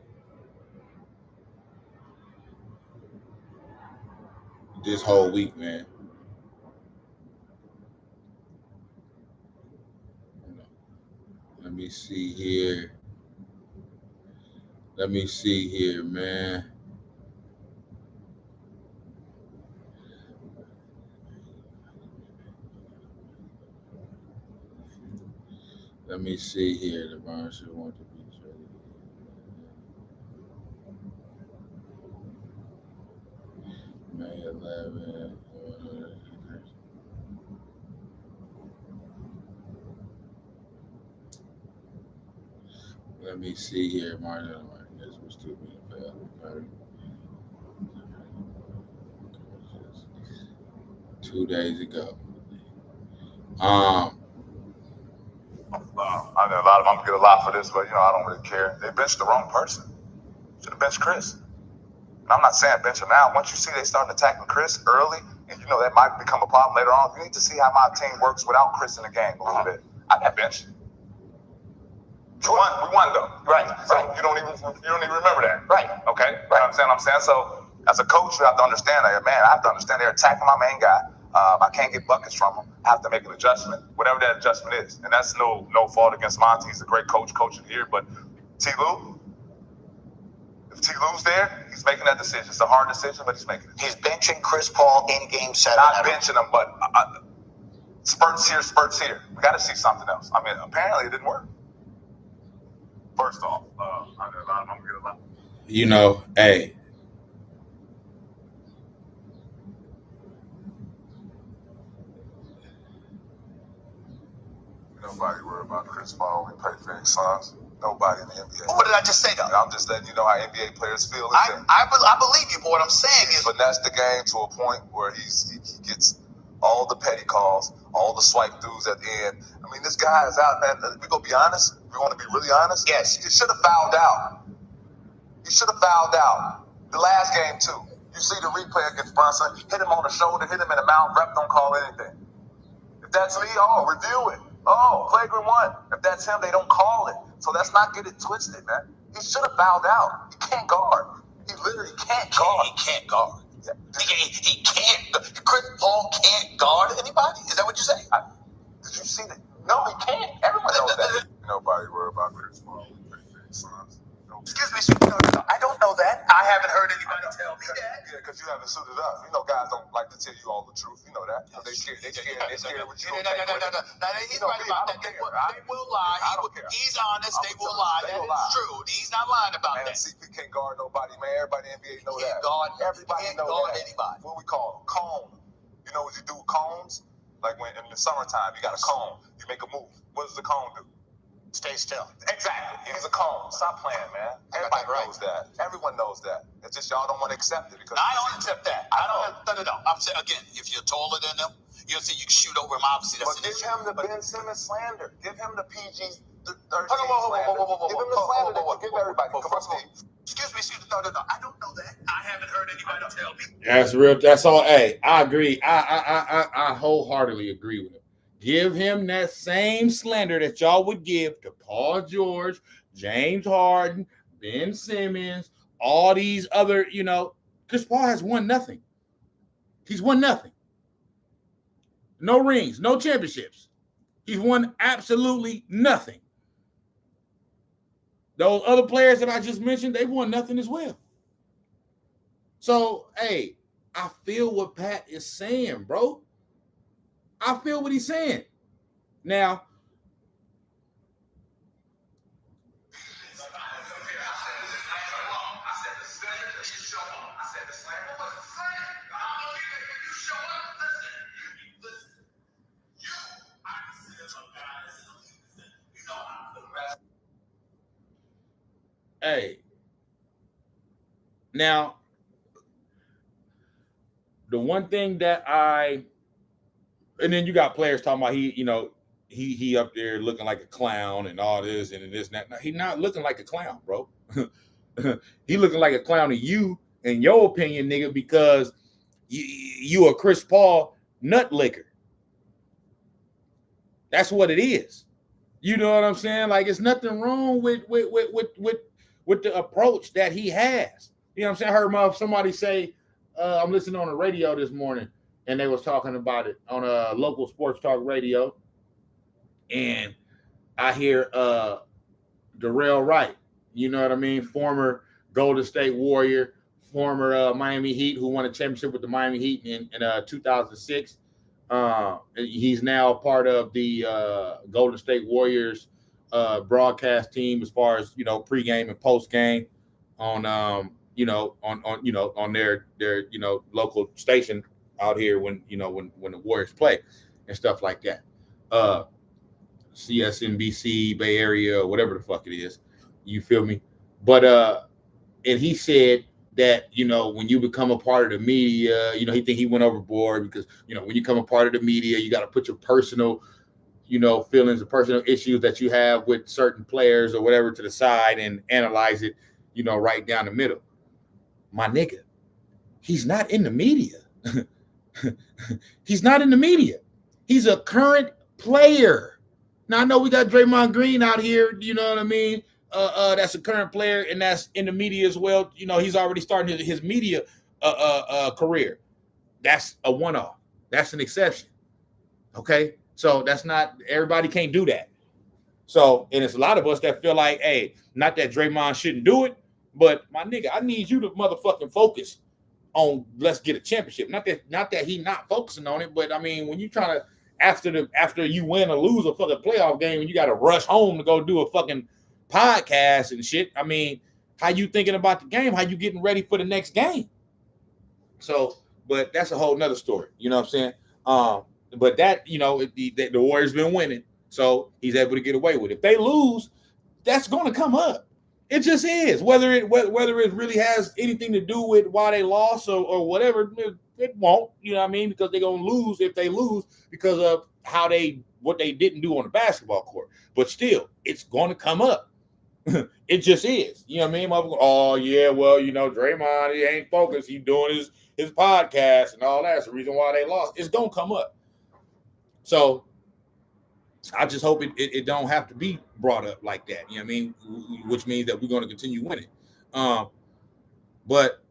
this whole week, man. Let me see here. Let me see here, man. Let me see here. The Barnes should want to be traded. May 11. Let me see here, Martin. This was too bad. 2 days ago. I know a lot of them get a lot for this, but I don't really care. They benched the wrong person. Should have benched Chris. And I'm not saying bench him now. Once you see they starting attacking Chris early, and that might become a problem later on, you need to see how my team works without Chris in the game a little bit. I got benched. We won though. Right. So you don't even remember that. Right. Okay. Right. You know what I'm saying? So as a coach, you have to understand that, man, I have to understand they're attacking my main guy. I can't get buckets from him. I have to make an adjustment, whatever that adjustment is. And that's no fault against Monty. He's a great coach here. But T. If T. Lou's there, he's making that decision. It's a hard decision, but he's making it. He's benching Chris Paul in Game 7. Not benching him, but spurts here. We got to see something else. I mean, apparently it didn't work. First off, I'm gonna get a lot. Hey. Nobody worry about Chris Paul. We play Phoenix Suns. Nobody in the NBA. What did I just say, though? I'm just letting you know how NBA players feel. I believe you, but what I'm saying is... But that's the game to a point where he gets all the petty calls, all the swipe throughs at the end. I mean, this guy is out, man. We gonna be honest? We want to be really honest? Yes. He should have fouled out. The last game, too. You see the replay against Brunson, hit him on the shoulder, hit him in the mouth, ref don't call anything. If that's me, review it. Flagrant 1. If that's him, they don't call it. So let's not get it twisted, man. He should have fouled out. He can't guard. He literally can't guard. He can't guard. Yeah. He can't. Chris Paul can't guard anybody? Is that what you're saying? Did you see that? No, he can't. Everyone knows that. Nobody worry about Chris Paul. Excuse me, I don't know that. I haven't heard anybody tell me that. Yeah, because you haven't suited up. Guys don't like to tell you all the truth. You know that. They scared what you No, he's right about that. They will lie. He's honest. They will lie. That is true. He's not lying about that. CP can't guard nobody, man. Everybody in the NBA know that. Everybody knows that. Anybody. What we call cone. You know what you do with cones? Like when in the summertime, you got a cone. You make a move. What does the cone do? Stay still. Exactly. He's a cone. Stop playing, man. Everybody knows that. Everyone knows that. It's just y'all don't want to accept it because I don't accept that. No. I'm saying again, if you're taller than them, you'll see you can shoot over him. Obviously, that's an issue. Give him the Ben Simmons slander. Give him the PG. Give him the slander that you give everybody. Excuse me. No. I don't know that. I haven't heard anybody tell me. That's real. That's all. Hey, I agree. I wholeheartedly agree with him. Give him that same slander that y'all would give to Paul George, James Harden, Ben Simmons, all these other, Chris Paul has won nothing. He's won nothing. No rings, no championships. He's won absolutely nothing. Those other players that I just mentioned, they've won nothing as well. So, hey, I feel what Pat is saying, bro. I feel what he's saying. Now, now, the one thing that and then you got players talking about he up there looking like a clown and all this and this and that. No, he's not looking like a clown, bro. He looking like a clown to you, in your opinion, nigga, because you a Chris Paul nut licker. That's what it is. You know what I'm saying? Like, it's nothing wrong with the approach that he has. You know what I'm saying? I heard somebody say, I'm listening on the radio this morning, and they was talking about it on a local sports talk radio. And I hear Darrell Wright, you know what I mean? Former Golden State Warrior, former Miami Heat, who won a championship with the Miami Heat in 2006. He's now part of the Golden State Warriors broadcast team as far as pregame and postgame on on their local station out here when the Warriors play and stuff like that. CSNBC Bay Area or whatever the fuck it is, you feel me? But and he said that when you become a part of the media, he think he went overboard because when you become a part of the media, you got to put your personal feelings and personal issues that you have with certain players or whatever to the side and analyze it right down the middle. My nigga, he's not in the media. He's not in the media. He's a current player. Now, I know we got Draymond Green out here, you know what I mean? That's a current player, and that's in the media as well. He's already starting his media career. That's a one-off. That's an exception. Okay? So that's not, everybody can't do that. So, and it's a lot of us that feel like, hey, not that Draymond shouldn't do it, but my nigga, I need you to motherfucking focus on let's get a championship. Not that he not focusing on it, but I mean, when you trying to, after you win or lose a fucking playoff game and you got to rush home to go do a fucking podcast and shit. I mean, how you thinking about the game? How you getting ready for the next game? So, but that's a whole nother story. You know what I'm saying? But that, the Warriors been winning, so he's able to get away with it. If they lose, that's going to come up. It just is. Whether it really has anything to do with why they lost or whatever, it won't. You know what I mean? Because they're going to lose if they lose because of what they didn't do on the basketball court. But still, it's going to come up. It just is. You know what I mean? Oh, yeah, well, Draymond, he ain't focused. He's doing his podcast and all that. That's the reason why they lost. It's going to come up. So I just hope it don't have to be brought up like that. You know what I mean? Which means that we're going to continue winning. But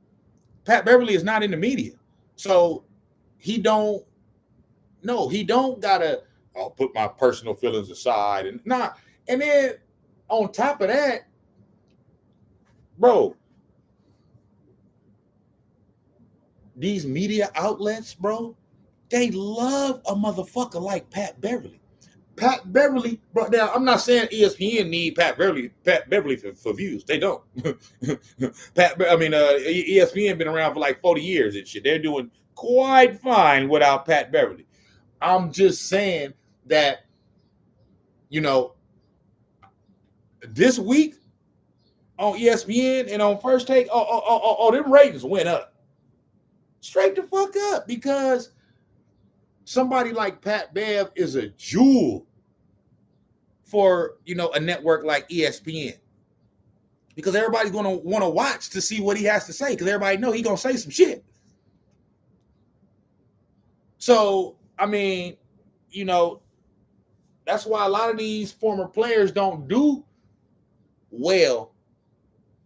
Pat Beverly is not in the media. So he don't gotta put my personal feelings aside and not. And then on top of that, bro, these media outlets, bro, they love a motherfucker like Pat Beverly. Pat Beverly, bro. Now I'm not saying ESPN need Pat Beverly for views. They don't. ESPN been around for like 40 years and shit. They're doing quite fine without Pat Beverly. I'm just saying that, this week on ESPN and on First Take, them ratings went up. Straight the fuck up, because somebody like Pat Bev is a jewel for, a network like ESPN. Because everybody's going to want to watch to see what he has to say, because everybody know he's going to say some shit. So, I mean, that's why a lot of these former players don't do well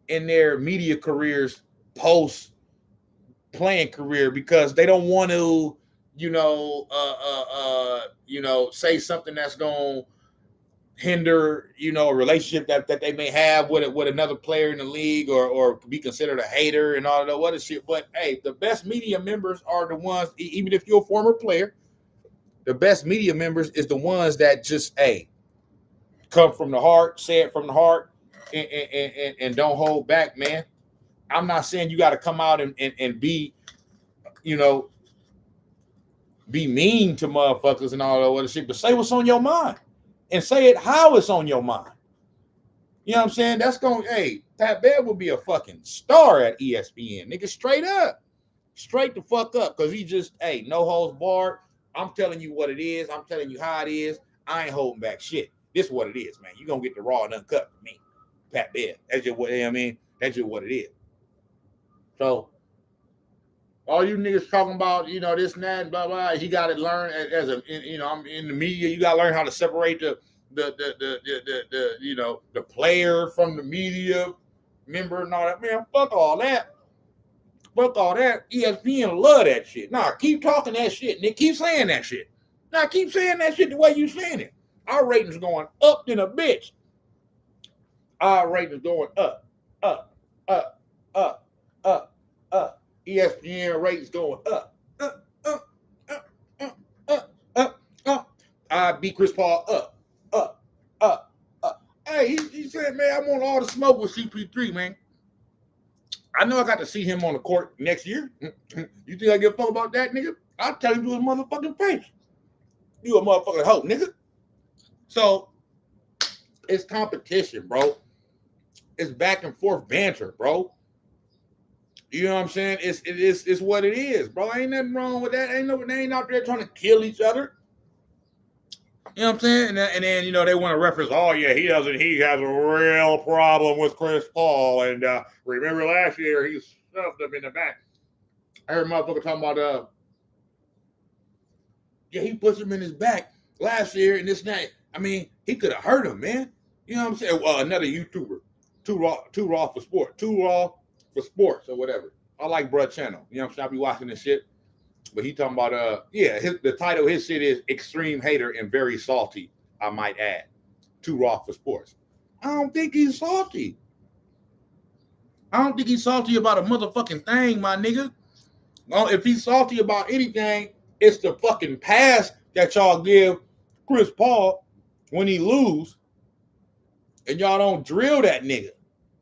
in their media careers post playing career, because they don't want to, say something that's going to hinder, a relationship that they may have with another player in the league, or be considered a hater and all of that other shit. But hey, the best media members are the ones, even if you're a former player, the best media members is the ones that just, come from the heart, say it from the heart, and don't hold back, man. I'm not saying you got to come out and be, be mean to motherfuckers and all that other shit, but say what's on your mind, and say it how it's on your mind. You know what I'm saying? That's Pat Bev will be a fucking star at ESPN, nigga, straight up, straight the fuck up, because he just, no holds barred. I'm telling you what it is. I'm telling you how it is. I ain't holding back shit. This is what it is, man. You gonna get the raw and uncut from me, Pat Bev. That's just what I mean. That's just what it is. So, all you niggas talking about, this and that, and blah blah. He got to learn I'm in the media. You got to learn how to separate the player from the media member and all that. Man, fuck all that. Fuck all that. ESPN love that shit. Nah, keep talking that shit, Nick. Keep saying that shit. Nah, keep saying that shit the way you saying it. Our ratings going up in a bitch. Our ratings going up, up, up, up, up, up. ESPN ratings going up, up, up, up, up, up, up, up. I beat Chris Paul up, up, up, up. Hey, he said, man, I want all the smoke with CP3, man. I know I got to see him on the court next year. You think I give a fuck about that, nigga? I'll tell him to his motherfucking face. You a motherfucking hoe, nigga. So, it's competition, bro. It's back and forth banter, bro. You know what I'm saying? It's what it is, bro. Ain't nothing wrong with that. They ain't out there trying to kill each other. You know what I'm saying? And then they want to reference, oh yeah, he has a real problem with Chris Paul. And remember last year he stuffed him in the back. I heard motherfucker talking about he pushed him in his back last year and this and that. I mean, he could have hurt him, man. You know what I'm saying? Well, another YouTuber, Too Raw for Sports or whatever. I like bruh channel. You know what I'm saying? I be watching this shit. But he talking about the title of his shit is Extreme Hater and Very Salty, I might add. Too Raw for Sports. I don't think he's salty. I don't think he's salty about a motherfucking thing, my nigga. Well, if he's salty about anything, it's the fucking pass that y'all give Chris Paul when he lose, and y'all don't drill that nigga.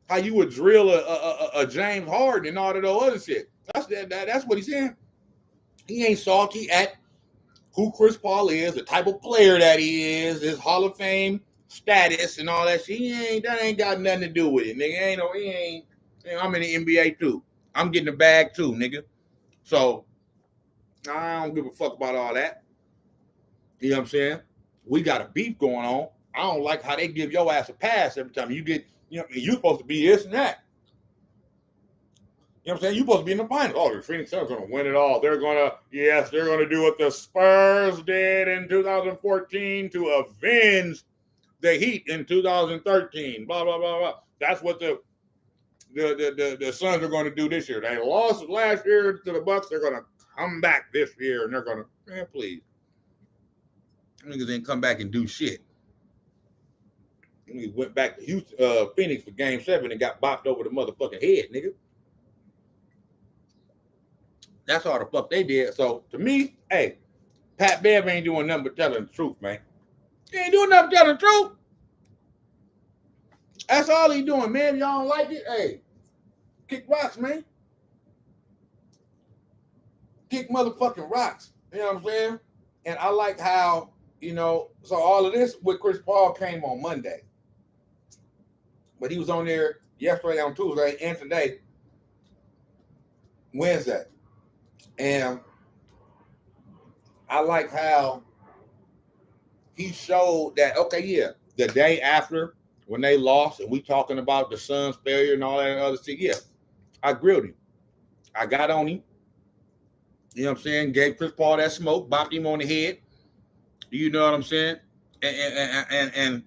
How you would drill a James Harden and all of those other shit. That's what he's saying. He ain't salty at who Chris Paul is, the type of player that he is, his Hall of Fame status and all that shit. That ain't got nothing to do with it, nigga. I'm in the NBA too. I'm getting the bag too, nigga. So I don't give a fuck about all that. You know what I'm saying? We got a beef going on. I don't like how they give your ass a pass every time you get, you're supposed to be this and that. You know what I'm saying? You're supposed to be in the finals. Oh, the Phoenix Suns are going to win it all. They're going to do what the Spurs did in 2014 to avenge the Heat in 2013. Blah, blah, blah, blah. That's what the Suns are going to do this year. They lost last year to the Bucks. They're going to come back this year, and they're going to, man, please. Niggas didn't come back and do shit. Niggas went back to Houston, Phoenix for Game 7 and got bopped over the motherfucking head, nigga. That's all the fuck they did. So, to me, hey, Pat Bev ain't doing nothing but telling the truth, man. He ain't doing nothing but telling the truth. That's all he doing, man. Y'all don't like it? Hey, kick rocks, man. Kick motherfucking rocks. You know what I'm saying? And I like how, so all of this with Chris Paul came on Monday. But he was on there yesterday on Tuesday and today, Wednesday. And I like how he showed that, okay, yeah, the day after when they lost and we talking about the Suns' failure and all that other shit, yeah, I grilled him. I got on him. You know what I'm saying? Gave Chris Paul that smoke, bopped him on the head. You know what I'm saying? And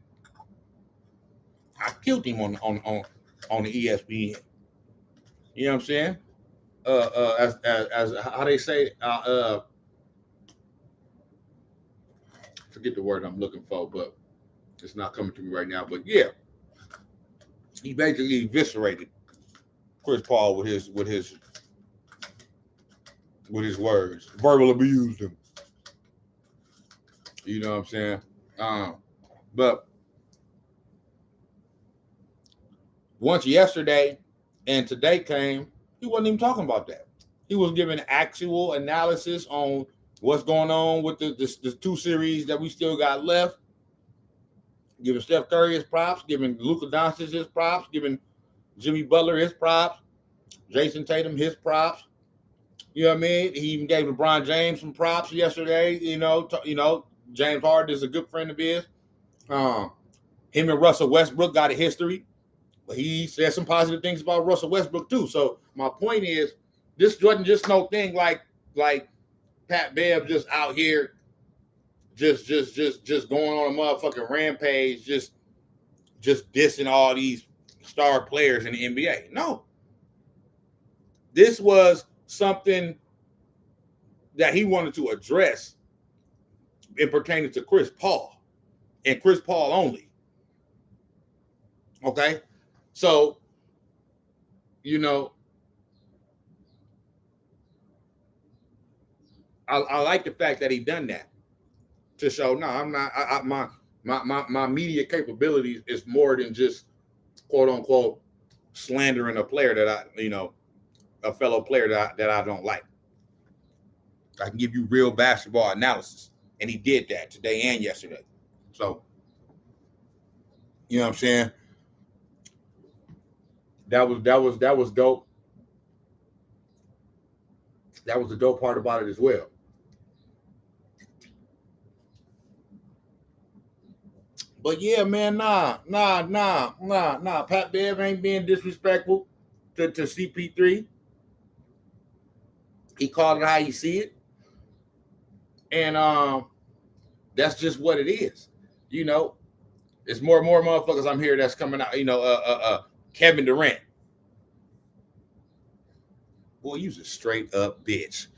I killed him on the ESPN. You know what I'm saying? As how they say, forget the word I'm looking for, but it's not coming to me right now. But yeah, he basically eviscerated Chris Paul with his words, verbal abused him. You know what I'm saying? But once yesterday and today came, he wasn't even talking about that. He was giving actual analysis on what's going on with the two series that we still got left. Giving Steph Curry his props, giving Luka Doncic his props, giving Jimmy Butler his props, Jason Tatum his props. You know what I mean? He even gave LeBron James some props yesterday. James Harden is a good friend of his. Him and Russell Westbrook got a history, but he said some positive things about Russell Westbrook too. So my point is, this wasn't just no thing like Pat Bev just out here, just going on a motherfucking rampage, just dissing all these star players in the NBA. No, this was something that he wanted to address in pertaining to Chris Paul and Chris Paul only. Okay, so I like the fact that he done that to show no, I'm not. My media capabilities is more than just quote unquote slandering a player that a fellow player that I don't like. I can give you real basketball analysis, and he did that today and yesterday. So, you know what I'm saying? That was dope. That was the dope part about it as well. But yeah, man, nah. Pat Bev ain't being disrespectful to CP3. He called it how you see it. And that's just what it is. It's more and more motherfuckers I'm here that's coming out. Kevin Durant. Boy, you's a straight up bitch.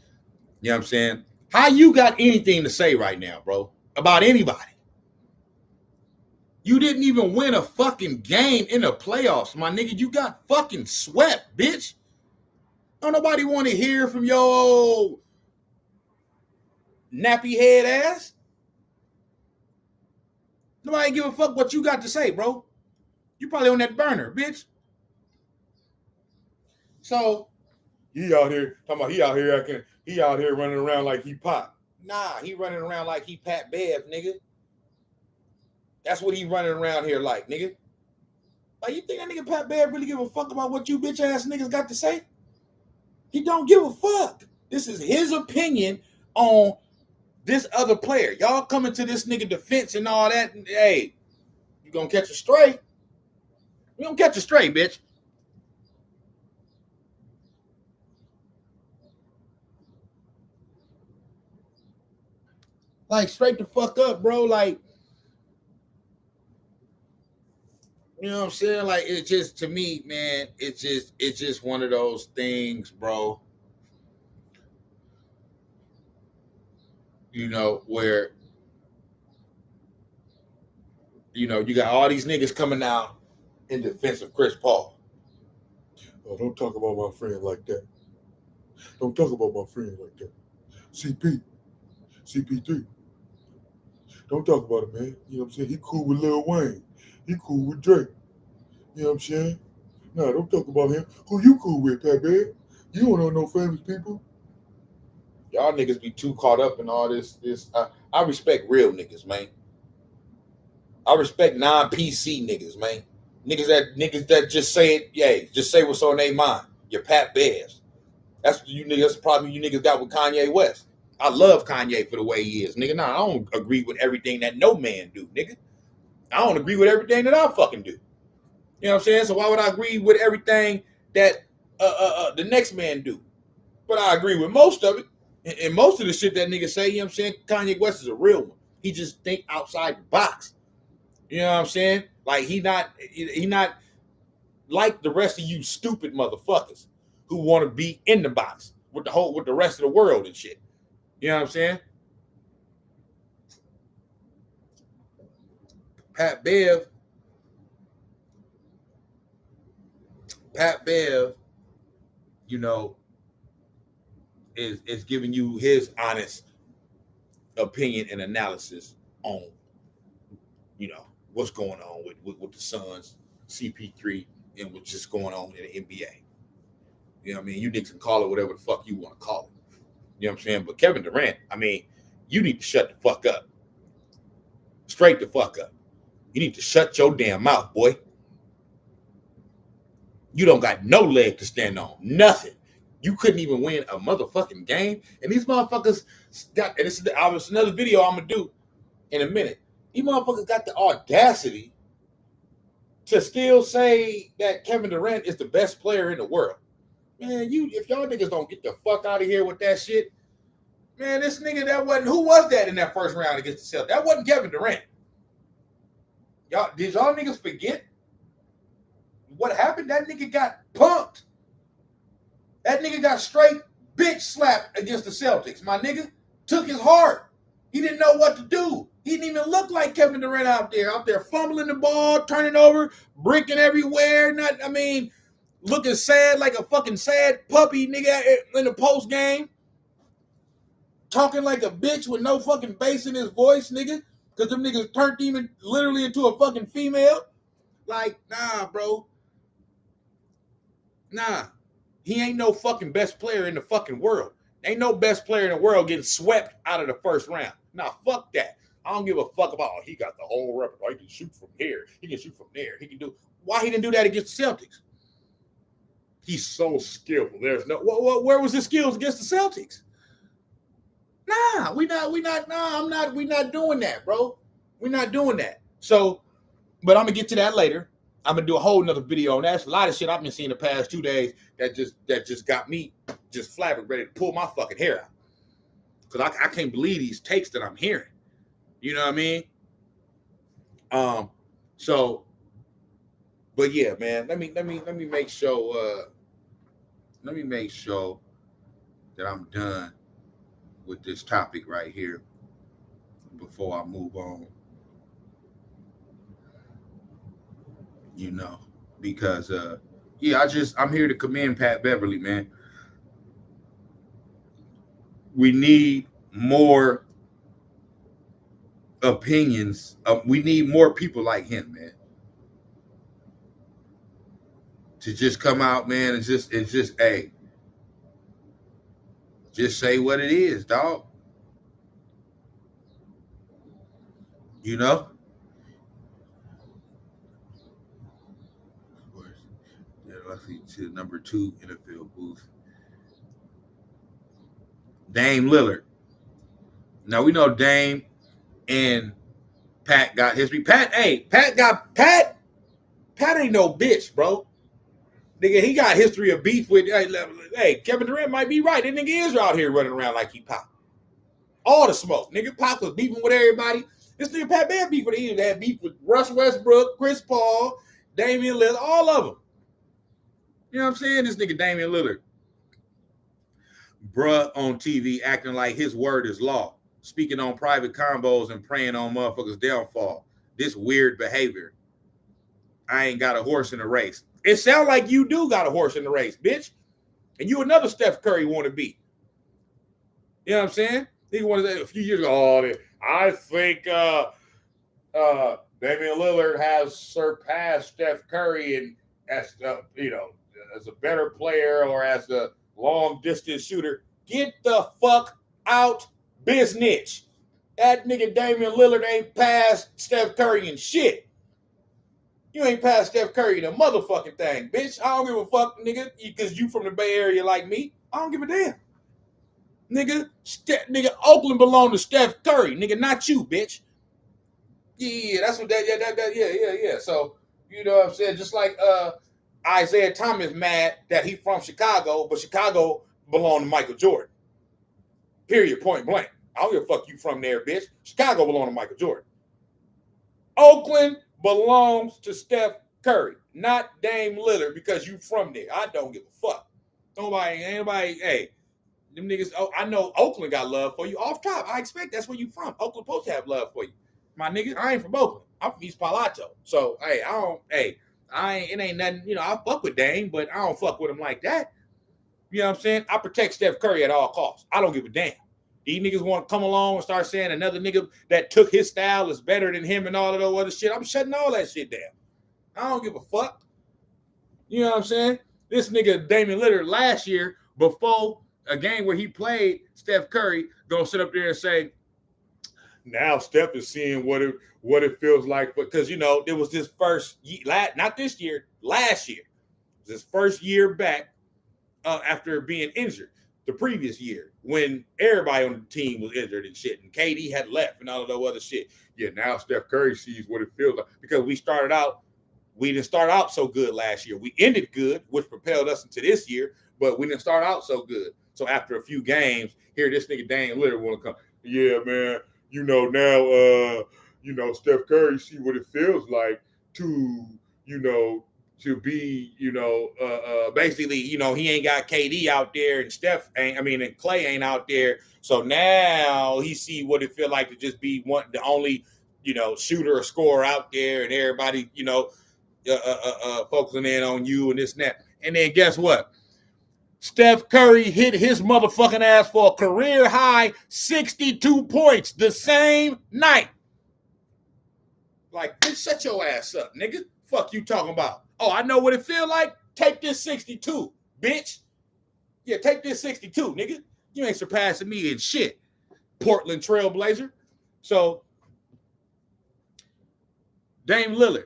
You know what I'm saying? How you got anything to say right now, bro, about anybody? You didn't even win a fucking game in the playoffs, my nigga. You got fucking swept, bitch. Don't nobody want to hear from your nappy head ass. Nobody give a fuck what you got to say, bro. You probably on that burner, bitch. So he out here talking about he out here running around like he Pop. Nah, he running around like he Pat Bev, nigga. That's what he running around here like, nigga. Like, you think that nigga Pat Bev really give a fuck about what you bitch ass niggas got to say? He don't give a fuck. This is his opinion on this other player. Y'all coming to this nigga defense and all that. And, hey, you gonna catch a stray? You gonna catch a stray, bitch. Like, straight the fuck up, bro. Like, you know what I'm saying? Like, it's just, to me, man, it's just one of those things, bro. Where, you got all these niggas coming out in defense of Chris Paul. Oh, don't talk about my friend like that. Don't talk about my friend like that. CP3. Don't talk about it, man. You know what I'm saying? He cool with Lil Wayne. He cool with Drake. You know what I'm saying? No, don't talk about him. Who you cool with, Pat Bear? You don't know no famous people. Y'all niggas be too caught up in all this. I respect real niggas, man. I respect non-PC niggas, man. Niggas that just say it, yeah, just say what's on their mind. Your Pat Bevs. That's what you niggas. That's the problem you niggas got with Kanye West. I love Kanye for the way he is, nigga. Nah, I don't agree with everything that no man do, nigga. I don't agree with everything that I fucking do. You know what I'm saying? So why would I agree with everything that the next man do? But I agree with most of it. And most of the shit that nigga say, you know what I'm saying? Kanye West is a real one. He just think outside the box. You know what I'm saying? Like he not like the rest of you stupid motherfuckers who want to be in the box with the rest of the world and shit. You know what I'm saying? Pat Bev, you know, is giving you his honest opinion and analysis on, you know, what's going on with the Suns, CP3, and what's just going on in the NBA. You know what I mean? You niggas can call it whatever the fuck you want to call it. You know what I'm saying? But Kevin Durant, I mean, you need to shut the fuck up. Straight the fuck up. You need to shut your damn mouth, boy. You don't got no leg to stand on. Nothing. You couldn't even win a motherfucking game. And these motherfuckers got, and this is another video I'm going to do in a minute. These motherfuckers got the audacity to still say that Kevin Durant is the best player in the world. Man, if y'all niggas don't get the fuck out of here with that shit, man, this nigga who was that in that first round against the Celtics? That wasn't Kevin Durant. Did y'all niggas forget what happened? That nigga got punked. That nigga got straight bitch slapped against the Celtics. My nigga took his heart. He didn't know what to do. He didn't even look like Kevin Durant out there fumbling the ball, turning over, breaking everywhere. Looking sad like a fucking sad puppy nigga in the post game. Talking like a bitch with no fucking bass in his voice, nigga. Because them niggas turned him literally into a fucking female. Like, nah, bro. Nah. He ain't no fucking best player in the fucking world. Ain't no best player in the world getting swept out of the first round. Nah, fuck that. I don't give a fuck about, he got the whole repertoire. He can shoot from here. He can shoot from there. He can do. Why he didn't do that against the Celtics? He's so skillful. There's no, where was his skills against the Celtics? Nah, we're not doing that, bro. We're not doing that. So, but I'm gonna get to that later. I'm gonna do a whole nother video on that. That's a lot of shit I've been seeing the past 2 days that just got me just flabbergasted, ready to pull my fucking hair out. Cause I can't believe these takes that I'm hearing. You know what I mean? So, but yeah, man, let me make sure that I'm done with this topic right here before I move on. You know, because I'm here to commend Pat Beverly, man. We need more opinions. We need more people like him, man. To just come out, man, and just hey, just say what it is, dog. You know? To number 2 NFL booth. Dame Lillard. Now we know Dame and Pat got history. Pat ain't no bitch, bro. Nigga, he got history of beef with. Hey, Kevin Durant might be right. That nigga is out here running around like he Pop. All the smoke. Nigga, Pop was beefing with everybody. This nigga Pat Bev beef with him. They had beef with Russ Westbrook, Chris Paul, Damian Lillard, all of them. You know what I'm saying? This nigga Damian Lillard. Bruh on TV acting like his word is law. Speaking on private combos and preying on motherfuckers' downfall. This weird behavior. I ain't got a horse in the race. It sounds like you do got a horse in the race, bitch. And you another Steph Curry want to be. You know what I'm saying? He wanted to say a few years ago, I think Damian Lillard has surpassed Steph Curry and as a better player or as a long distance shooter. Get the fuck out business. That nigga Damian Lillard ain't passed Steph Curry and shit. You ain't passed Steph Curry the motherfucking thing, bitch. I don't give a fuck, nigga, because you from the Bay Area like me. I don't give a damn. Nigga, Oakland belong to Steph Curry, nigga, not you, bitch. Yeah, that's what yeah. So, you know what I'm saying? Just like Isaiah Thomas mad that he from Chicago, but Chicago belong to Michael Jordan. Period, point blank. I don't give a fuck you from there, bitch. Chicago belong to Michael Jordan. Oakland belongs to Steph Curry, not Dame Lillard because you from there. I don't give a fuck. Anybody, hey, them niggas, oh, I know Oakland got love for you. Off top, I expect that's where you from. Oakland supposed to have love for you. My nigga, I ain't from Oakland. I'm from East Palo Alto. So, it ain't nothing, I fuck with Dame, but I don't fuck with him like that. You know what I'm saying? I protect Steph Curry at all costs. I don't give a damn. These niggas want to come along and start saying another nigga that took his style is better than him and all of that other shit. I'm shutting all that shit down. I don't give a fuck. You know what I'm saying? This nigga Damian Lillard last year, before a game where he played Steph Curry, gonna sit up there and say, now Steph is seeing what it feels like, because it was his first not this year, last year. It was his first year back after being injured the previous year when everybody on the team was injured and shit, and KD had left and all of that other shit. Yeah, now Steph Curry sees what it feels like, because we didn't start out so good last year. We ended good, which propelled us into this year, but we didn't start out so good. So after a few games, here this nigga Dame Lillard want to come. Yeah, man. Now, Steph Curry see what it feels like to be, basically, he ain't got KD out there and and Clay ain't out there. So now he see what it feel like to just be the only, shooter or scorer out there, and everybody, focusing in on you and this and that. And then guess what? Steph Curry hit his motherfucking ass for a career high 62 points the same night. Like, bitch, shut your ass up, nigga. Fuck you talking about? Oh, I know what it feel like. Take this 62, bitch. Yeah, take this 62, nigga. You ain't surpassing me in shit, Portland Trailblazer. So, Dame Lillard,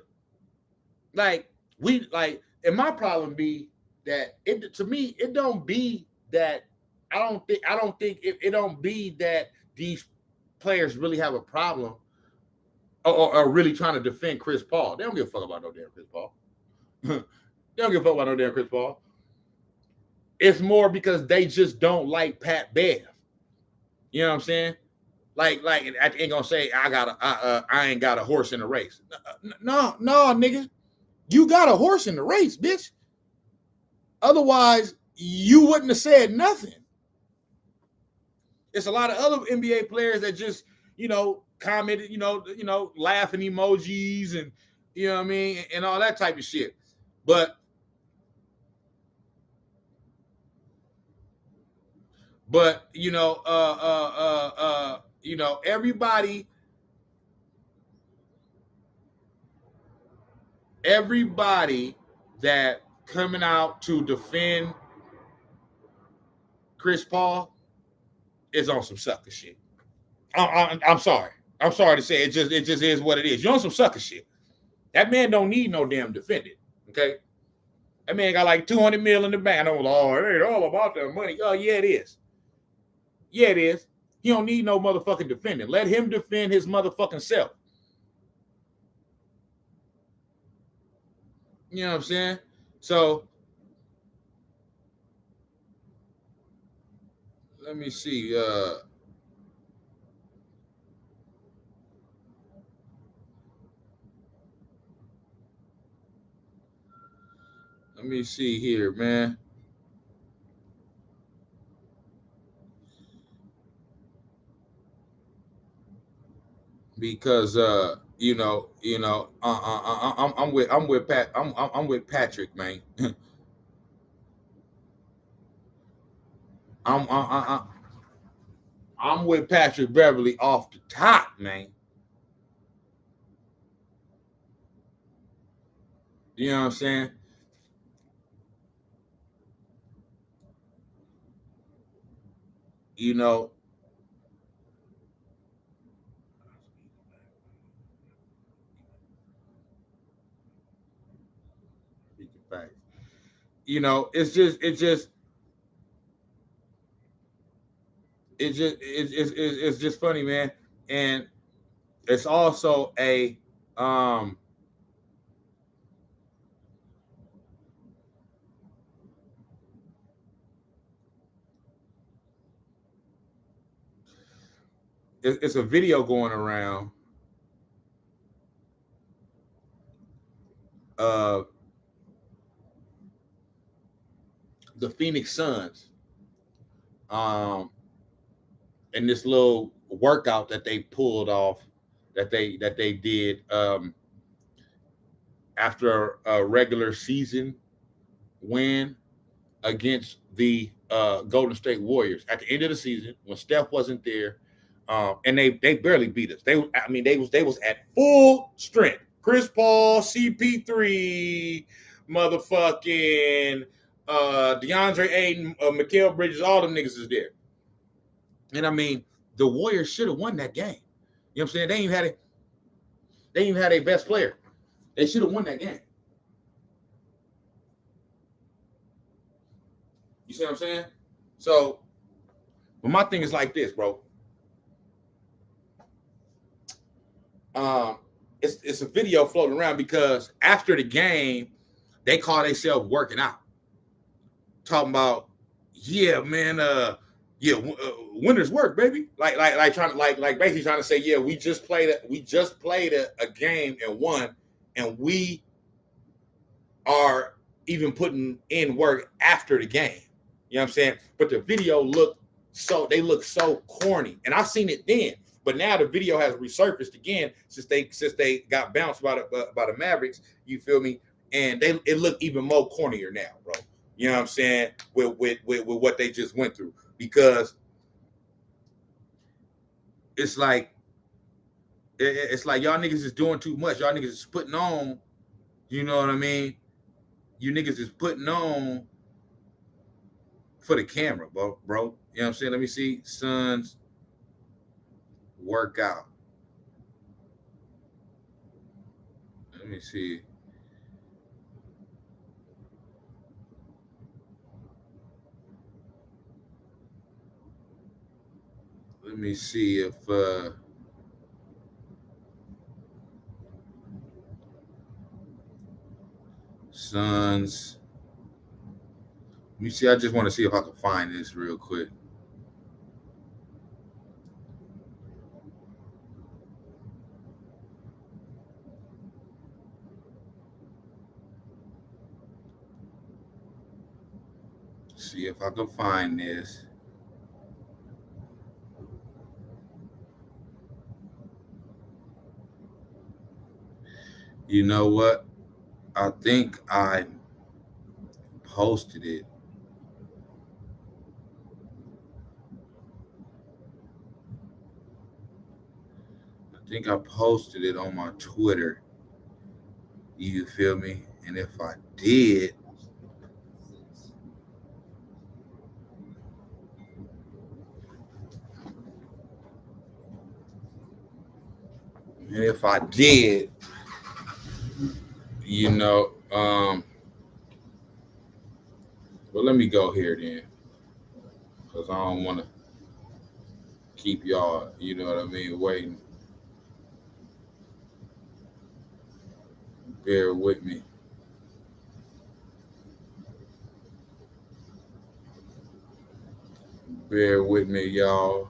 and my problem be that to me it don't be that I don't think it don't be that these players really have a problem or are really trying to defend Chris Paul. They don't give a fuck about no damn Chris Paul. They don't give a fuck about no damn Chris Paul. It's more because they just don't like Pat Bev. You know what I'm saying? Like I ain't gonna say I ain't got a horse in the race. No, nigga. You got a horse in the race, bitch. Otherwise, you wouldn't have said nothing. It's a lot of other NBA players that just, commented, laughing emojis and, you know what I mean, and all that type of shit. But everybody that coming out to defend Chris Paul is on some sucker shit. I'm sorry. I'm sorry to say it just is what it is. You're on some sucker shit. That man don't need no damn defendant. Okay. That man got like 200 mil in the bank. I know, it ain't all about that money. Oh, yeah, it is. Yeah, it is. He don't need no motherfucking defendant. Let him defend his motherfucking self. You know what I'm saying? So, let me see. Let me see here, man. Because I'm with Patrick, man. I'm with Patrick Beverly off the top, man. You know what I'm saying? You know, Facts. You know, it's just funny, man. And it's also a um it's a video going around of the Phoenix Suns and this little workout that they pulled off that they did after a regular season win against the Golden State Warriors at the end of the season when Steph wasn't there, and they barely beat us. They was at full strength. Chris Paul, CP3, motherfucking DeAndre Ayton, Mikal Bridges, all them niggas is there. And I mean, the Warriors should have won that game. You know what I'm saying? They ain't even had a best player. They should have won that game. You see what I'm saying? So, but my thing is like this, bro. It's a video floating around because after the game, they call themselves working out, talking about, yeah, man, winners work, baby. Like trying to like basically trying to say, yeah, we just played a game and won, and we are even putting in work after the game. You know what I'm saying? But the video look so corny, and I've seen it then. But now the video has resurfaced again since they got bounced by the Mavericks. You feel me? And it looked even more cornier now, bro. You know what I'm saying? With what they just went through, because it's like y'all niggas is doing too much. Y'all niggas is putting on. You know what I mean? You niggas is putting on for the camera, bro. You know what I'm saying? Let me see. Suns workout. Let me see. Let me see if Suns. Let me see. I just want to see if I can find this real quick. See if I can find this. You know what? I think I posted it. I think I posted it on my Twitter. You feel me? And if I did, you know, well, let me go here then, because I don't want to keep y'all, you know what I mean, waiting. Bear with me. Bear with me, y'all.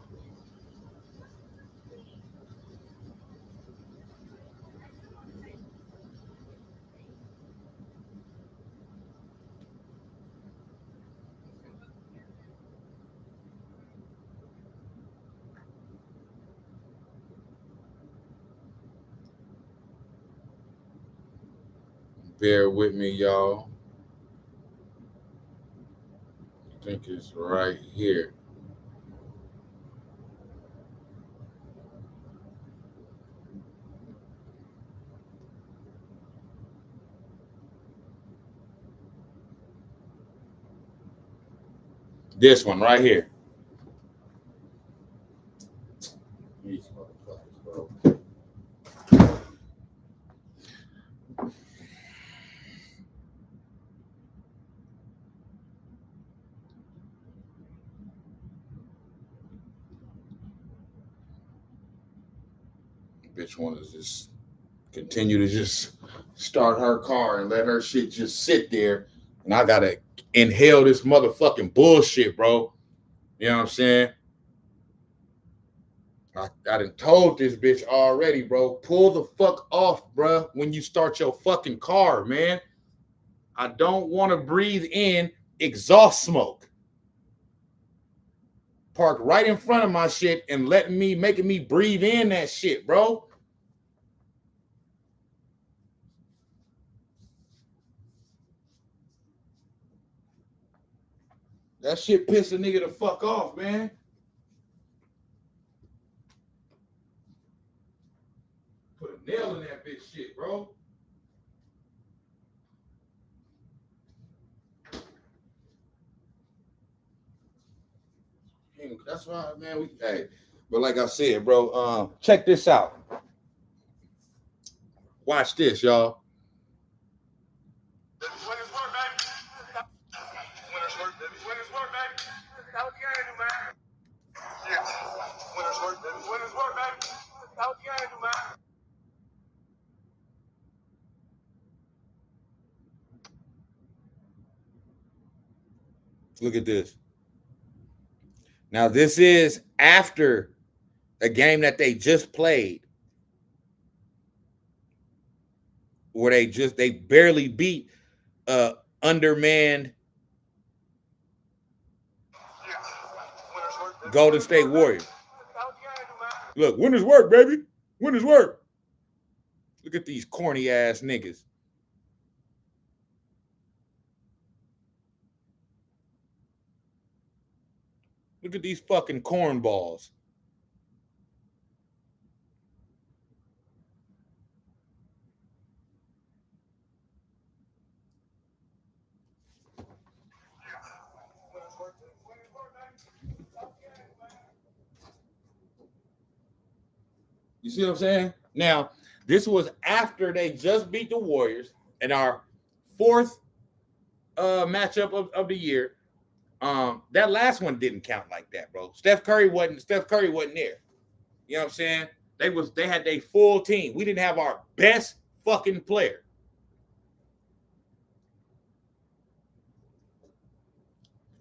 Bear with me, y'all. I think it's right here. This one right here. These motherfuckers, bro. Bitch want to just continue to just start her car and let her shit just sit there, and I gotta inhale this motherfucking bullshit, bro. You know what I'm saying? I done told this bitch already, bro. Pull the fuck off, bro, when you start your fucking car, man. I don't want to breathe in exhaust smoke. Park right in front of my shit and making me breathe in that shit, bro. That shit piss a nigga the fuck off, man. Put a nail in that bitch shit, bro. That's right, man. Hey, but like I said, bro, check this out. Watch this, y'all. Winners work, baby. Winners work, baby. Winners work, baby. That's what you gotta do, man. Yeah. Winners work, baby. Winners work, baby. That's what you gotta do, man. Look at this. Now, this is after a game that they just played, where they barely beat undermanned Golden State Warriors. Look, winners work, baby. Winners work. Look at these corny ass niggas. Look at these fucking cornballs. You see what I'm saying? Now, this was after they just beat the Warriors in our fourth matchup of the year. That last one didn't count like that, bro. Steph Curry wasn't there. You know what I'm saying? They had their full team. We didn't have our best fucking player.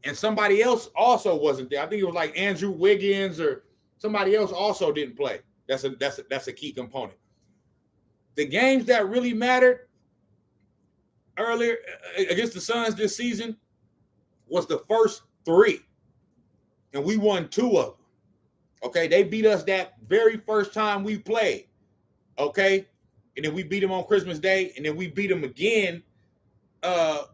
And somebody else also wasn't there. I think it was like Andrew Wiggins or somebody else also didn't play. That's a key component. The games that really mattered earlier against the Suns this season was the first three, and we won two of them. Okay, they beat us that very first time we played. Okay, and then we beat them on Christmas Day, and then we beat them again. And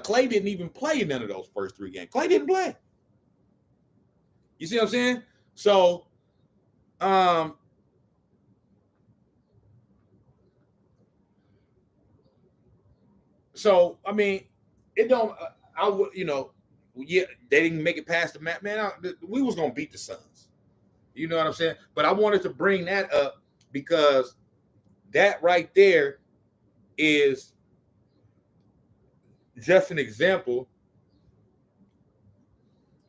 Clay didn't even play in none of those first three games. Clay didn't play. You see what I'm saying? So, I mean, it don't. I would, yeah, they didn't make it past the match, man. We was gonna beat the Suns. You know what I'm saying? But I wanted to bring that up because that right there is just an example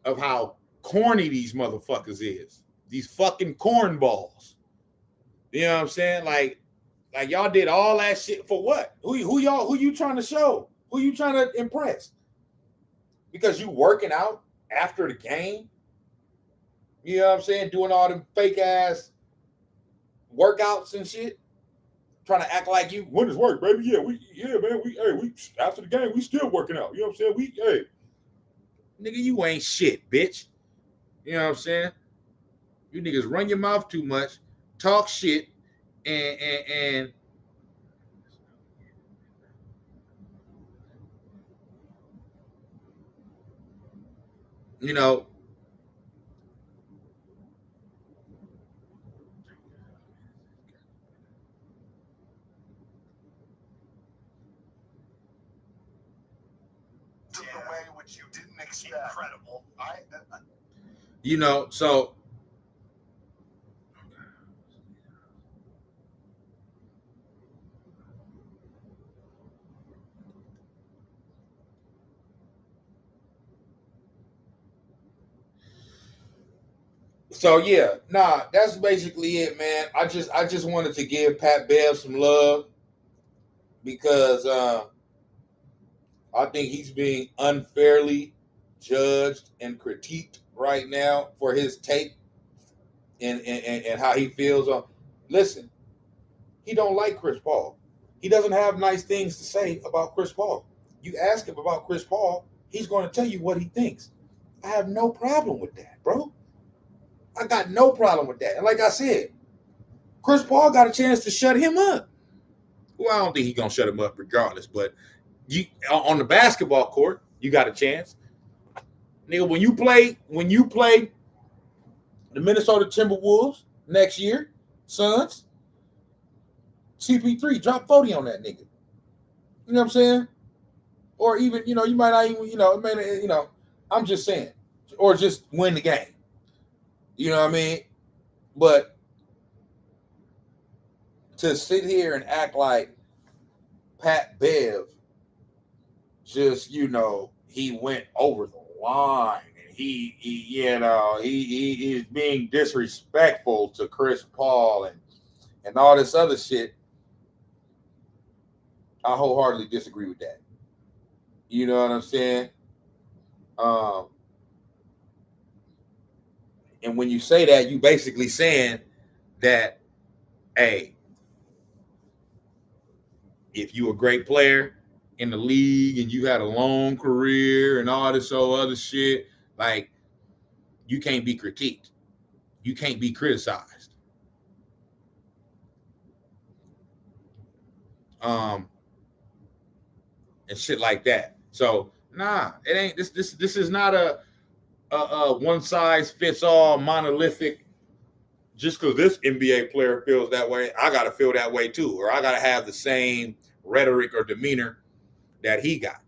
of how corny these motherfuckers is. These fucking cornballs. You know what I'm saying? Like y'all did all that shit for what? Who you trying to show? Who you trying to impress? Because you working out after the game? You know what I'm saying? Doing all them fake ass workouts and shit. Trying to act like you winners work, baby. Yeah, man. We after the game, we still working out. You know what I'm saying? Nigga, you ain't shit, bitch. You know what I'm saying? You niggas run your mouth too much, talk shit, and you know. Took away what you didn't expect. Incredible. So So yeah, nah, that's basically it, man. I just wanted to give Pat Bev some love because I think he's being unfairly judged and critiqued right now for his take and how he feels on. Listen, he don't like Chris Paul. He doesn't have nice things to say about Chris Paul. You ask him about Chris Paul, he's going to tell you what he thinks. I have no problem with that, bro. I got no problem with that. And like I said, Chris Paul got a chance to shut him up. Well, I don't think he's gonna shut him up regardless, but you on the basketball court, you got a chance. Nigga, when you play the Minnesota Timberwolves next year, Suns, CP3, drop 40 on that nigga. You know what I'm saying? Or even, you might not even, I'm just saying. Or just win the game. You know what I mean? But to sit here and act like Pat Bev just, he went over the line and he is being disrespectful to Chris Paul and all this other shit. I wholeheartedly disagree with that. You know what I'm saying? Um, and when you say that, you basically saying that, hey, if you a great player in the league and you had a long career and all this other shit, like, you can't be critiqued. You can't be criticized. And shit like that. So nah, it ain't this is not a one size fits all monolithic. Just because this NBA player feels that way, I gotta feel that way too, or I gotta have the same rhetoric or demeanor that he got.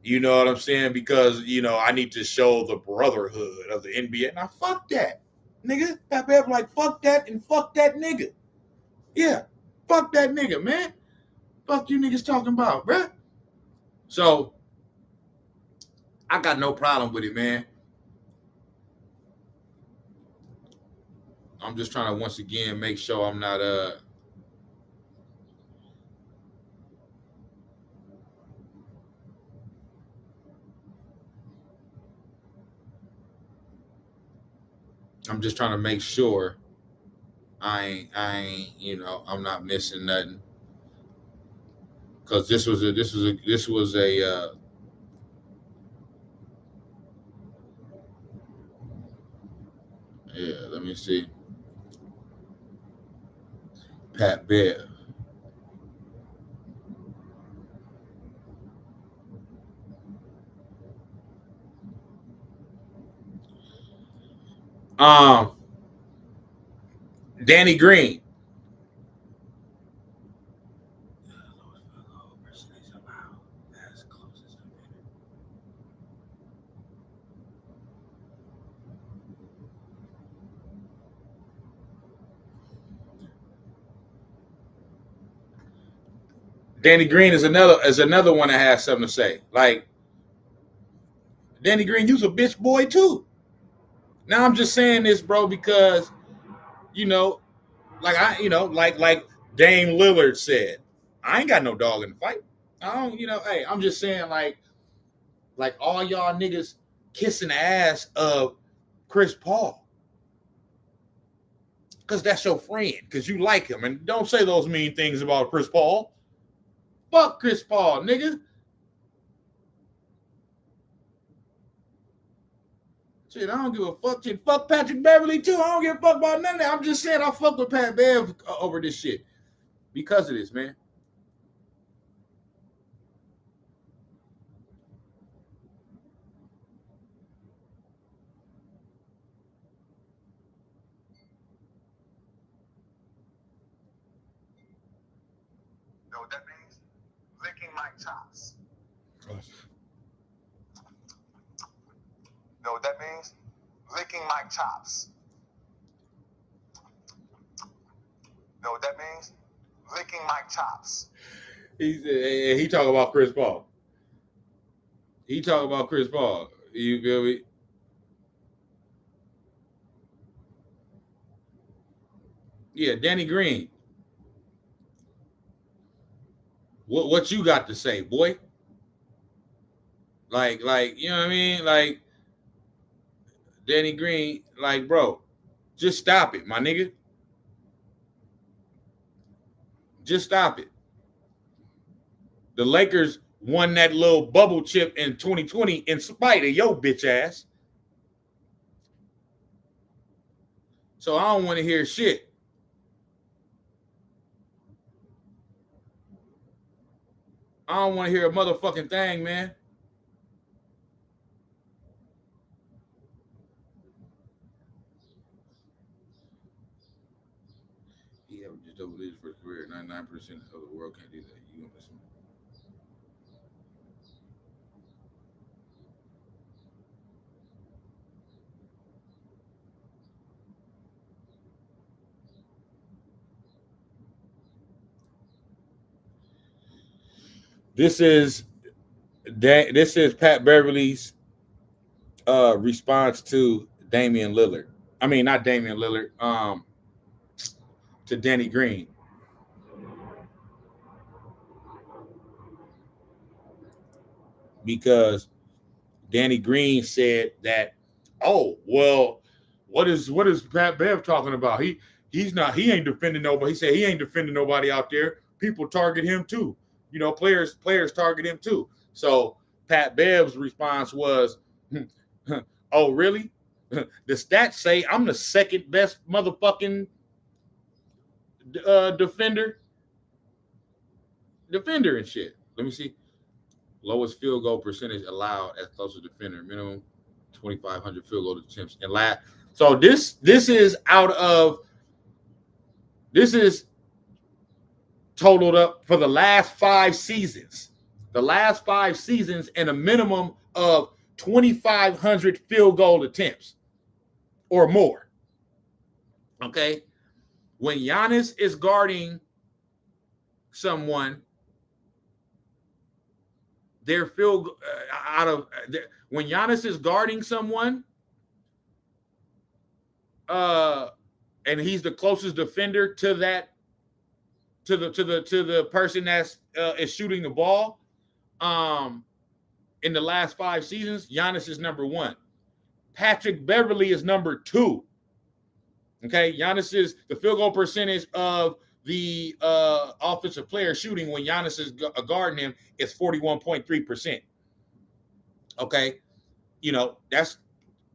You know what I'm saying? Because I need to show the brotherhood of the NBA. Now fuck that, nigga. That Bev like fuck that and fuck that nigga. Yeah, fuck that nigga, man. Fuck you niggas talking about, bruh. So I got no problem with it, man. I'm just trying to once again make sure I'm not I'm just trying to make sure I ain't I'm not missing nothing. Cause this was a yeah, let me see. Pat Bear. Um Danny Green. Danny Green is another one that has something to say. Like, Danny Green, you's a bitch boy too. Now I'm just saying this, bro, because you know, like Dame Lillard said, I ain't got no dog in the fight. I don't, hey, I'm just saying, like all y'all niggas kissing the ass of Chris Paul. Cause that's your friend, cause you like him. And don't say those mean things about Chris Paul. Fuck Chris Paul, nigga. Shit, I don't give a fuck. Shit, fuck Patrick Beverly too. I don't give a fuck about none of that. I'm just saying I fuck with Pat Bev over this shit because of this, man. You know what that means? Licking my chops. You know what that means? Licking my chops. You know what that means? Licking my chops. He talk about Chris Paul. He talk about Chris Paul. You feel me? Yeah, Danny Green. What you got to say, boy? Like you know what I mean? Like Danny Green, like bro, just stop it, my nigga. Just stop it. The Lakers won that little bubble chip in 2020 in spite of your bitch ass. So I don't want to hear shit. I don't want to hear a motherfucking thing, man. He averaged double digits for his career. 99% of the world can't do that. You know this. This is this is Pat Beverly's response to Damian Lillard. I mean, not Damian Lillard. To Danny Green, because Danny Green said that, oh well, what is Pat Bev talking about? He ain't defending nobody. He said he ain't defending nobody out there. People target him too. You know, players target him too. So Pat Bev's response was, oh really? The stats say I'm the second best motherfucking defender and shit. Let me see. Lowest field goal percentage allowed as close a defender. Minimum 2,500 field goal attempts. And last, so this is out of this is totaled up for the last 5 seasons. The last 5 seasons and a minimum of 2,500 field goal attempts or more. Okay. When Giannis is guarding someone, their field out of when Giannis is guarding someone, and he's the closest defender to that to the person that's is shooting the ball. In the last 5 seasons, Giannis is number 1. Patrick Beverly is number 2. Okay, Giannis is the field goal percentage of the offensive player shooting when Giannis is guarding him is 41.3%. Okay, you know that's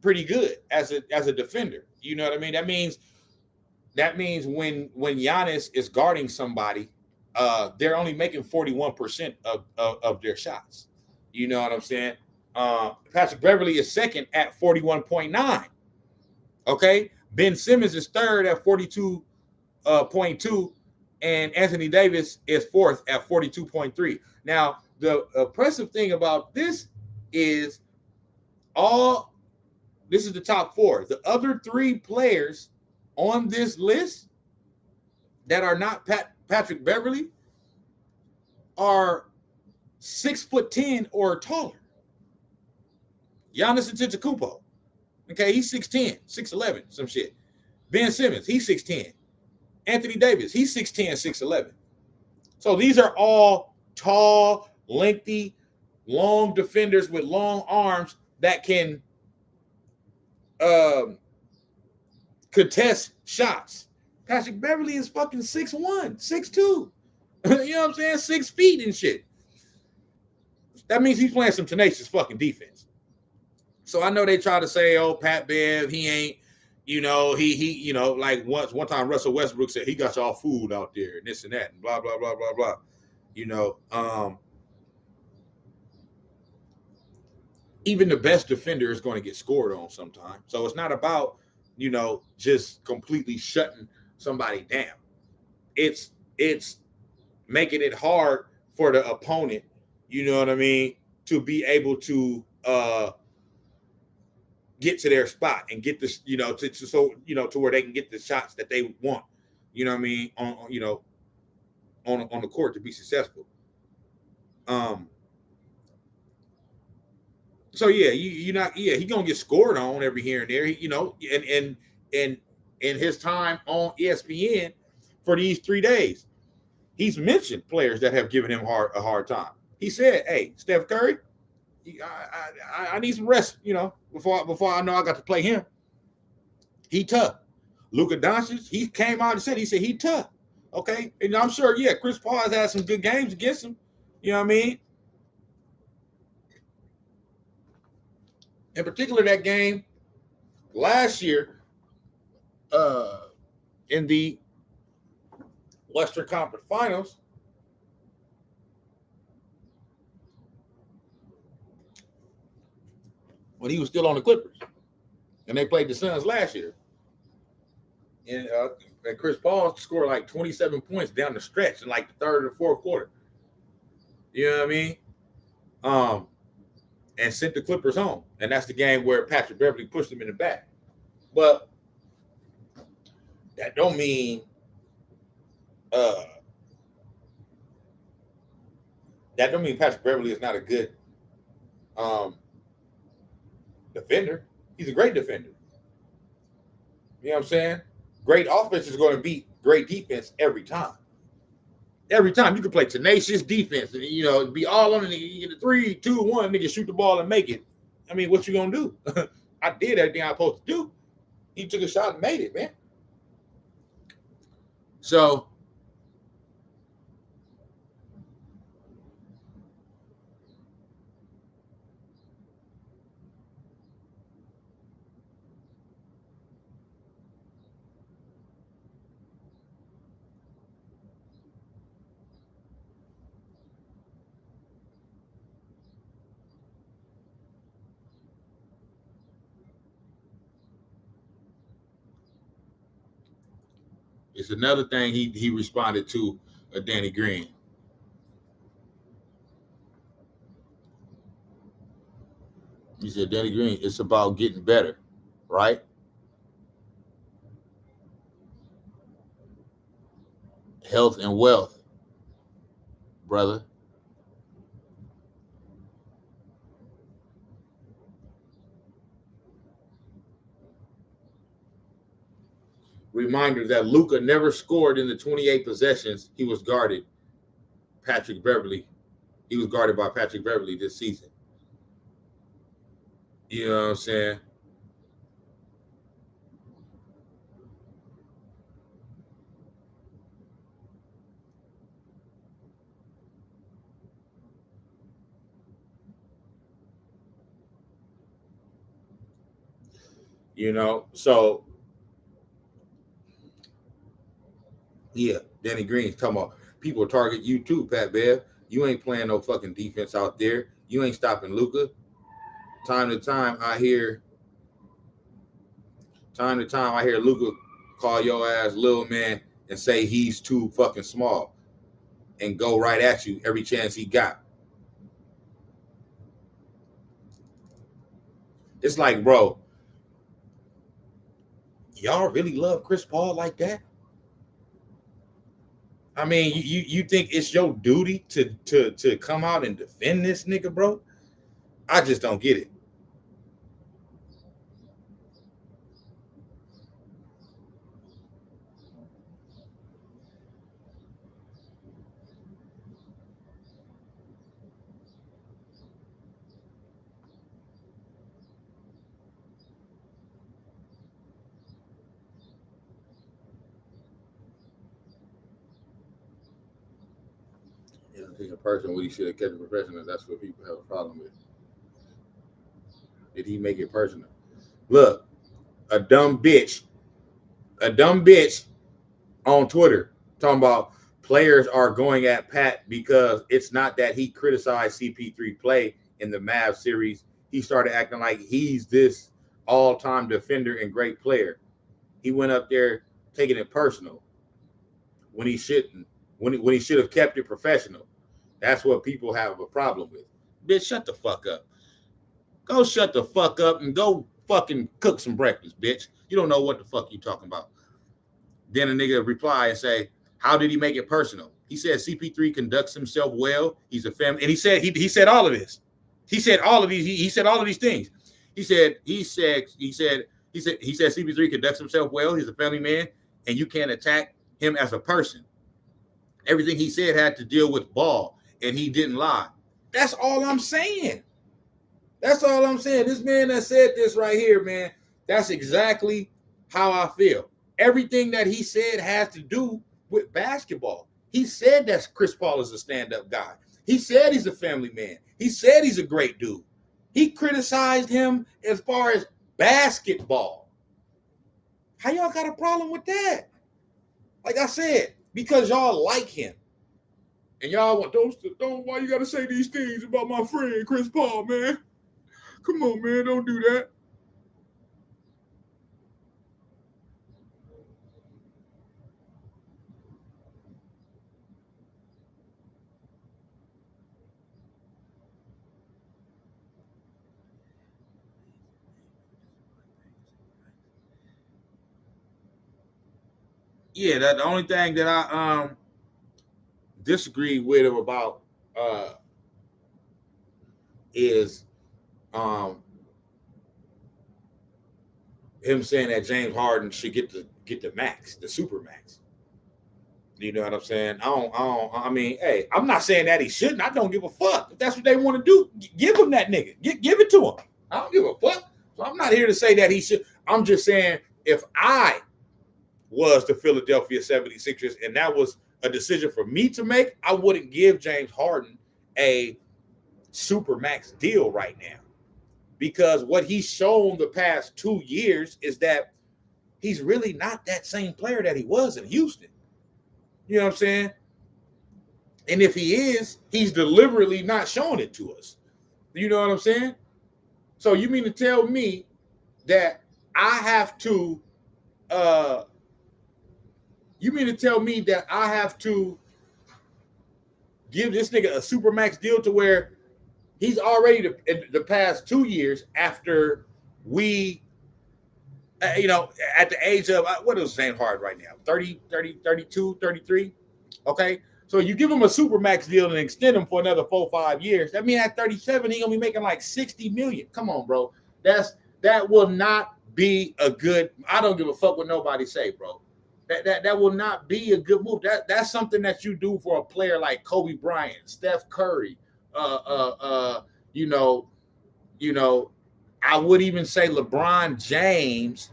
pretty good as a defender. You know what I mean? That means when Giannis is guarding somebody, they're only making 41% of their shots. You know what I'm saying? Patrick Beverly is second at 41.9. Okay, Ben Simmons is third at 42.2, and Anthony Davis is fourth at 42.3. Now, the impressive thing about this is this is the top 4. The other 3 players on this list that are not Patrick Beverly are 6'10" or taller. Giannis Antetokounmpo, okay, he's 6'10", 6'11", some shit. Ben Simmons, he's 6'10". Anthony Davis, he's 6'10", 6'11". So these are all tall, lengthy, long defenders with long arms that can contest shots. Patrick Beverly is fucking 6'1", 6'2". You know what I'm saying? 6 feet and shit. That means he's playing some tenacious fucking defense. So I know they try to say, oh, Pat Bev, he ain't, you know, he like one time Russell Westbrook said he got y'all food out there and this and that and blah, blah, blah, blah, blah. You know, even the best defender is going to get scored on sometimes. So it's not about, you know, just completely shutting somebody down. It's making it hard for the opponent, you know what I mean, to be able to get to their spot and get this, you know, to where they can get the shots that they want, you know what I mean, on the court to be successful. So yeah, he gonna get scored on every here and there, you know, and in his time on ESPN for these 3 days. He's mentioned players that have given him a hard time. He said, "Hey, Steph Curry, I need some rest, before I know I got to play him. He tough. Luka Doncic, he came out and said he tough. Okay, and I'm sure, yeah, Chris Paul has had some good games against him. You know what I mean? In particular, that game last year, in the Western Conference Finals, when he was still on the Clippers, and they played the Suns last year, and Chris Paul scored like 27 points down the stretch in like the third or fourth quarter. You know what I mean? And sent the Clippers home, and that's the game where Patrick Beverley pushed him in the back. But that don't mean Patrick Beverley is not a good defender. He's a great defender. You know what I'm saying? Great offense is going to beat great defense every time. Every time you can play tenacious defense and be all on the 3, 2, 1, nigga, shoot the ball and make it. I mean, what you gonna do? I did everything I was supposed to do. He took a shot and made it, man. So it's another thing he responded to Danny Green. He said, Danny Green, it's about getting better, right? Health and wealth, brother. Reminder that Luka never scored in the 28 possessions he was guarded. Patrick Beverley. He was guarded by Patrick Beverley this season. You know what I'm saying? So yeah, Danny Green's talking about people target you too, Pat Bev. You ain't playing no fucking defense out there. You ain't stopping Luka. Time to time, I hear Luka call your ass little man and say he's too fucking small and go right at you every chance he got. It's like, bro, y'all really love Chris Paul like that? I mean, you think it's your duty to come out and defend this nigga, bro? I just don't get it. Take a person what he should have kept it professional. That's what people have a problem with. Did he make it personal? Look, a dumb bitch on Twitter talking about players are going at Pat because it's not that he criticized CP3 play in the Mavs series. He started acting like he's this all-time defender and great player. He went up there taking it personal when he shouldn't. When he should have kept it professional. That's what people have a problem with. Bitch, shut the fuck up. Go shut the fuck up and go fucking cook some breakfast, bitch. You don't know what the fuck you talking about. Then a nigga reply and say, how did he make it personal? He said CP3 conducts himself well. He's a family. And he said all of this. He said all of these. He said all of these things. He said He said CP3 conducts himself well. He's a family man, and you can't attack him as a person. Everything he said had to deal with ball, and he didn't lie. That's all I'm saying. That's all I'm saying. This man that said this right here, man, that's exactly how I feel. Everything that he said has to do with basketball. He said that Chris Paul is a stand-up guy. He said he's a family man. He said he's a great dude. He criticized him as far as basketball. How y'all got a problem with that? Like I said, because y'all like him. And y'all want, don't why you gotta say these things about my friend Chris Paul, man? Come on, man, don't do that. Yeah, that the only thing that I disagree with him about is him saying that James Harden should get the max, the super max. You know what I'm saying? I mean, hey, I'm not saying that he shouldn't. I don't give a fuck. If that's what they want to do, give him that nigga. Give it to him. I don't give a fuck. So I'm not here to say that he should. I'm just saying if I was the Philadelphia 76ers and that was a decision for me to make, I wouldn't give James Harden a super max deal right now. Because what he's shown the past 2 years is that he's really not that same player that he was in Houston. You know what I'm saying? And if he is, he's deliberately not showing it to us. You know what I'm saying? So you mean to tell me that I have to give this nigga a supermax deal to where he's already the past 2 years after we, at the age of, what is James Harden right now? 30, 32, 33? Okay. So you give him a supermax deal and extend him for another 4-5 years. That means at 37, he's going to be making like $60 million. Come on, bro. That will not be a good, I don't give a fuck what nobody say, bro. That will not be a good move. That's something that you do for a player like Kobe Bryant, Steph Curry, I would even say LeBron James,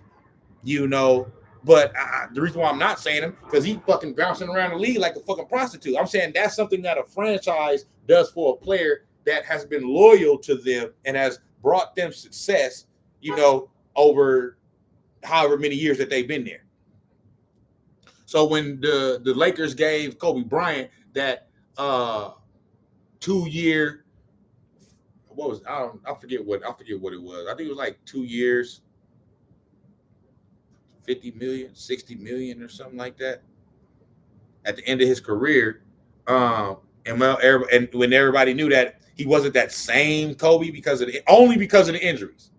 but the reason why I'm not saying him because he's fucking bouncing around the league like a fucking prostitute. I'm saying that's something that a franchise does for a player that has been loyal to them and has brought them success, over however many years that they've been there. So when the Lakers gave Kobe Bryant that 2-year, I forget what it was. I think it was like 2 years, 50 million, 60 million or something like that at the end of his career. And when everybody knew that he wasn't that same Kobe only because of the injuries.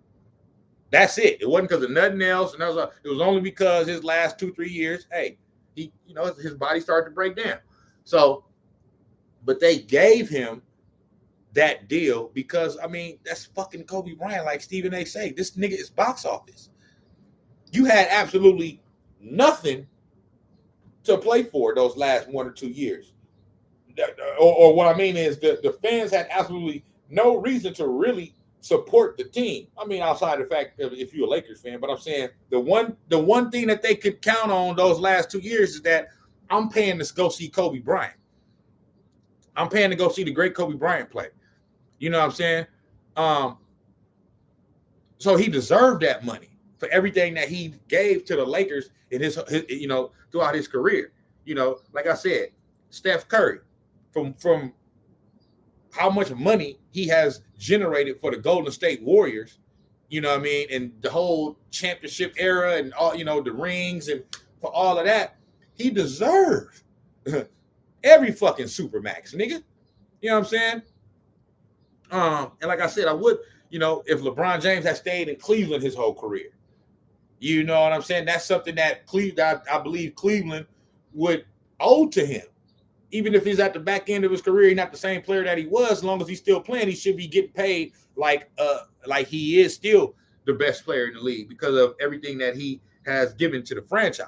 That's it. It wasn't because of nothing else. And it was only because his last 2-3 years, hey, his body started to break down. So, but they gave him that deal because, that's fucking Kobe Bryant, like Stephen A. say. This nigga is box office. You had absolutely nothing to play for those last 1 or 2 years. Or what I mean is the fans had absolutely no reason to really support the team. Outside of the fact of if you're a Lakers fan, but I'm saying the one thing that they could count on those last 2 years is that I'm paying to go see Kobe Bryant. I'm paying to go see the great Kobe Bryant play. You know what I'm saying? So he deserved that money for everything that he gave to the Lakers in his throughout his career. Like I said, Steph Curry, from how much money he has generated for the Golden State Warriors, and the whole championship era and all, the rings and for all of that, he deserved every fucking supermax, nigga. You know what I'm saying? And like I said, I would, if LeBron James had stayed in Cleveland his whole career, you know what I'm saying? That's something that I believe Cleveland would owe to him. Even if he's at the back end of his career, he's not the same player that he was. As long as he's still playing, he should be getting paid like he is still the best player in the league because of everything that he has given to the franchise.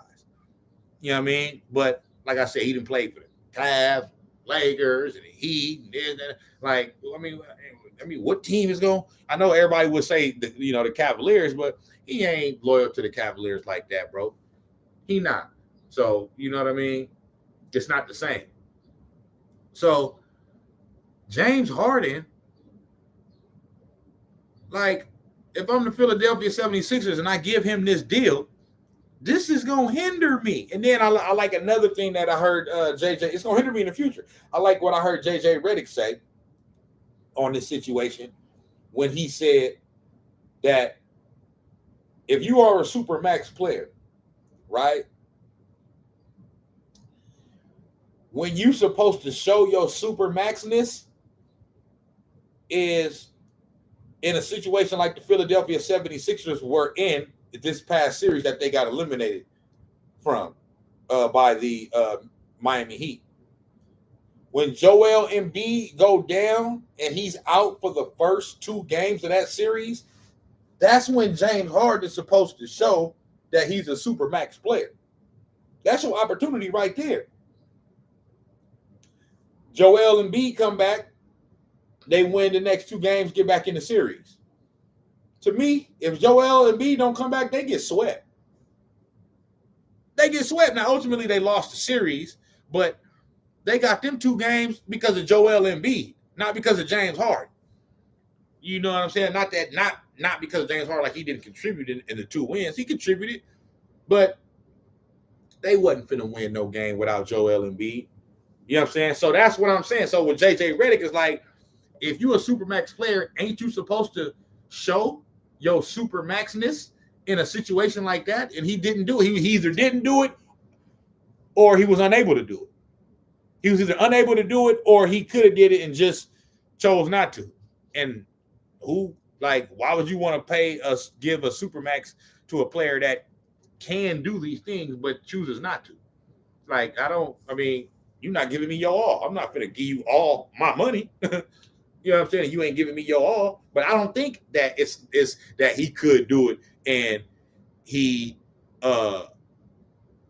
You know what I mean? But like I said, he didn't play for the Cavs, Lakers, and the Heat. And like, I mean, what team is going? I know everybody would say the Cavaliers, but he ain't loyal to the Cavaliers like that, bro. He not. So you know what I mean? It's not the same. So James Harden, like, if I'm the Philadelphia 76ers and I give him this deal, this is going to hinder me. And then I like another thing that I heard JJ, it's going to hinder me in the future. I like what I heard JJ Redick say on this situation when he said that if you are a Supermax player, right, when you're supposed to show your Supermaxness is in a situation like the Philadelphia 76ers were in this past series that they got eliminated from by the Miami Heat. When Joel Embiid go down and he's out for the first 2 games of that series, that's when James Harden is supposed to show that he's a Supermax player. That's your opportunity right there. Joel Embiid come back. They win the next 2 games, get back in the series. To me, if Joel Embiid don't come back, they get swept. They get swept. Now, ultimately, they lost the series, but they got them 2 games because of Joel Embiid, not because of James Harden. You know what I'm saying? Not because of James Harden, like he didn't contribute in the 2 wins. He contributed, but they wasn't finna win no game without Joel Embiid. You know what I'm saying? So that's what I'm saying. So with JJ Redick is like, if you're a Supermax player, ain't you supposed to show your Supermaxness in a situation like that? And he didn't do it. He either didn't do it or he was unable to do it. He was either unable to do it or he could have did it and just chose not to. And why would you want to give a Supermax to a player that can do these things but chooses not to? Like, you're not giving me your all. I'm not going to give you all my money. You know what I'm saying? You ain't giving me your all. But I don't think that it's that he could do it and he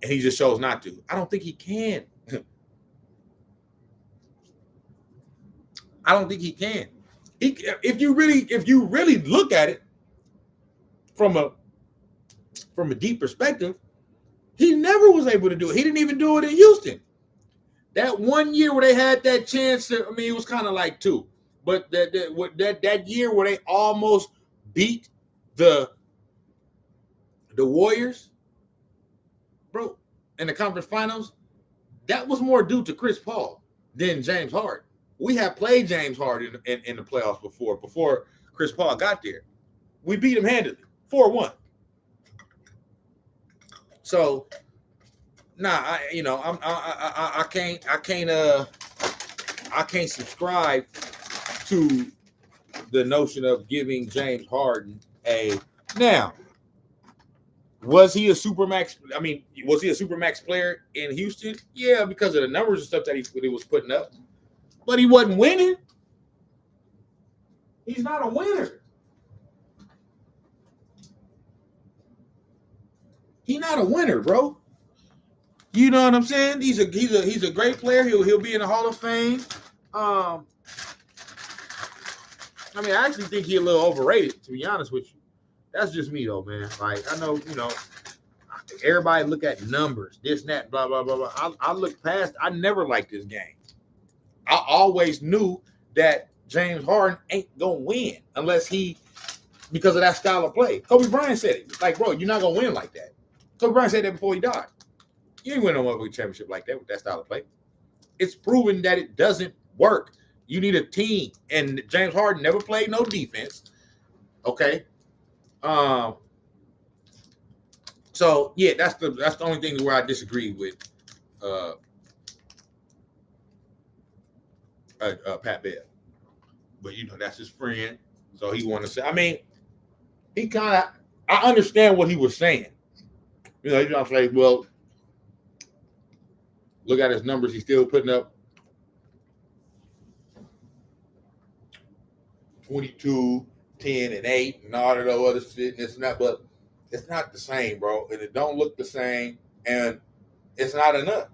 just chose not to. I don't think he can. I don't think he can. If you really look at it from a deep perspective, he never was able to do it. He didn't even do it in Houston. That 1 year where they had that chance to, it was kind of like 2. But that year where they almost beat the Warriors, bro, in the conference finals, that was more due to Chris Paul than James Harden. We have played James Harden in the playoffs before Chris Paul got there. We beat him handily, 4-1. So, I can't subscribe to the notion of giving James Harden now. Was he a Supermax? Was he a Supermax player in Houston? Yeah, because of the numbers and stuff that he was putting up. But he wasn't winning. He's not a winner. He's not a winner, bro. You know what I'm saying? He's a great player. He'll be in the Hall of Fame. I actually think he's a little overrated, to be honest with you. That's just me, though, man. Like, I know, everybody look at numbers, this, that, blah, blah, blah, blah. I look past. I never liked this game. I always knew that James Harden ain't going to win because of that style of play. Kobe Bryant said it. Like, bro, you're not going to win like that. Kobe Bryant said that before he died. You ain't win no motherfucking championship like that with that style of play. It's proven that it doesn't work. You need a team. And James Harden never played no defense. Okay. So yeah, that's the only thing where I disagree with Pat Bev. But that's his friend. So he wanted to say, I understand what he was saying. He's like, well, look at his numbers. He's still putting up 22, 10-8 and all of that other shit and it's not, but it's not the same, bro. And it don't look the same, and it's not enough.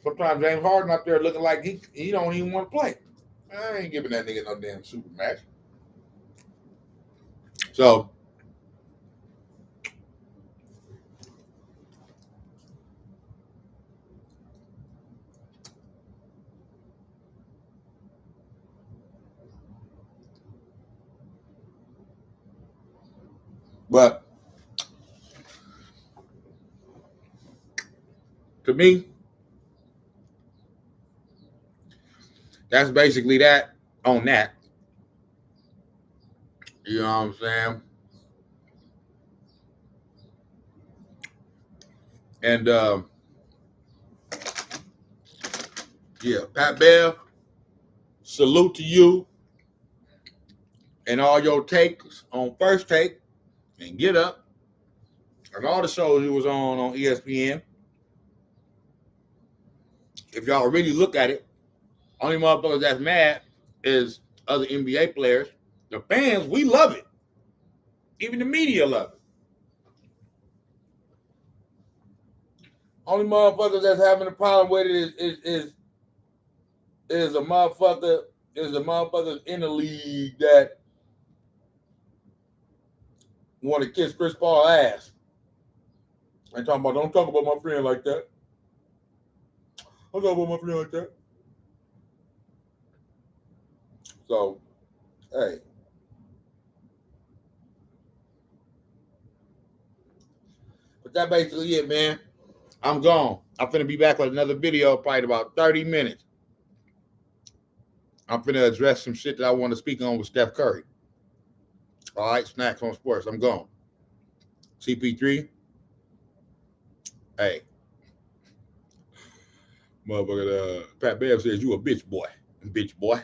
Sometimes James Harden up there looking like he don't even want to play. I ain't giving that nigga no damn super max. So but to me, that's basically that on that. You know what I'm saying? And yeah, Pat Bev, salute to you and all your takes on First Take and Get Up and all the shows you was on ESPN. If y'all really look at it, only motherfuckers that's mad is other NBA players. The fans, we love it. Even the media love it. Only motherfuckers that's having a problem with it is a motherfucker in the league that want to kiss Chris Paul's ass. I'm talking about, don't talk about my friend like that. Don't talk about my friend like that. So, hey. But that basically it, man. I'm gone. I'm finna be back with another video probably in about 30 minutes. I'm finna address some shit that I want to speak on with Steph Curry. All right, Snax on Sports. I'm gone. CP3. Hey. Motherfucker, Pat Bev says you a bitch boy. Bitch boy.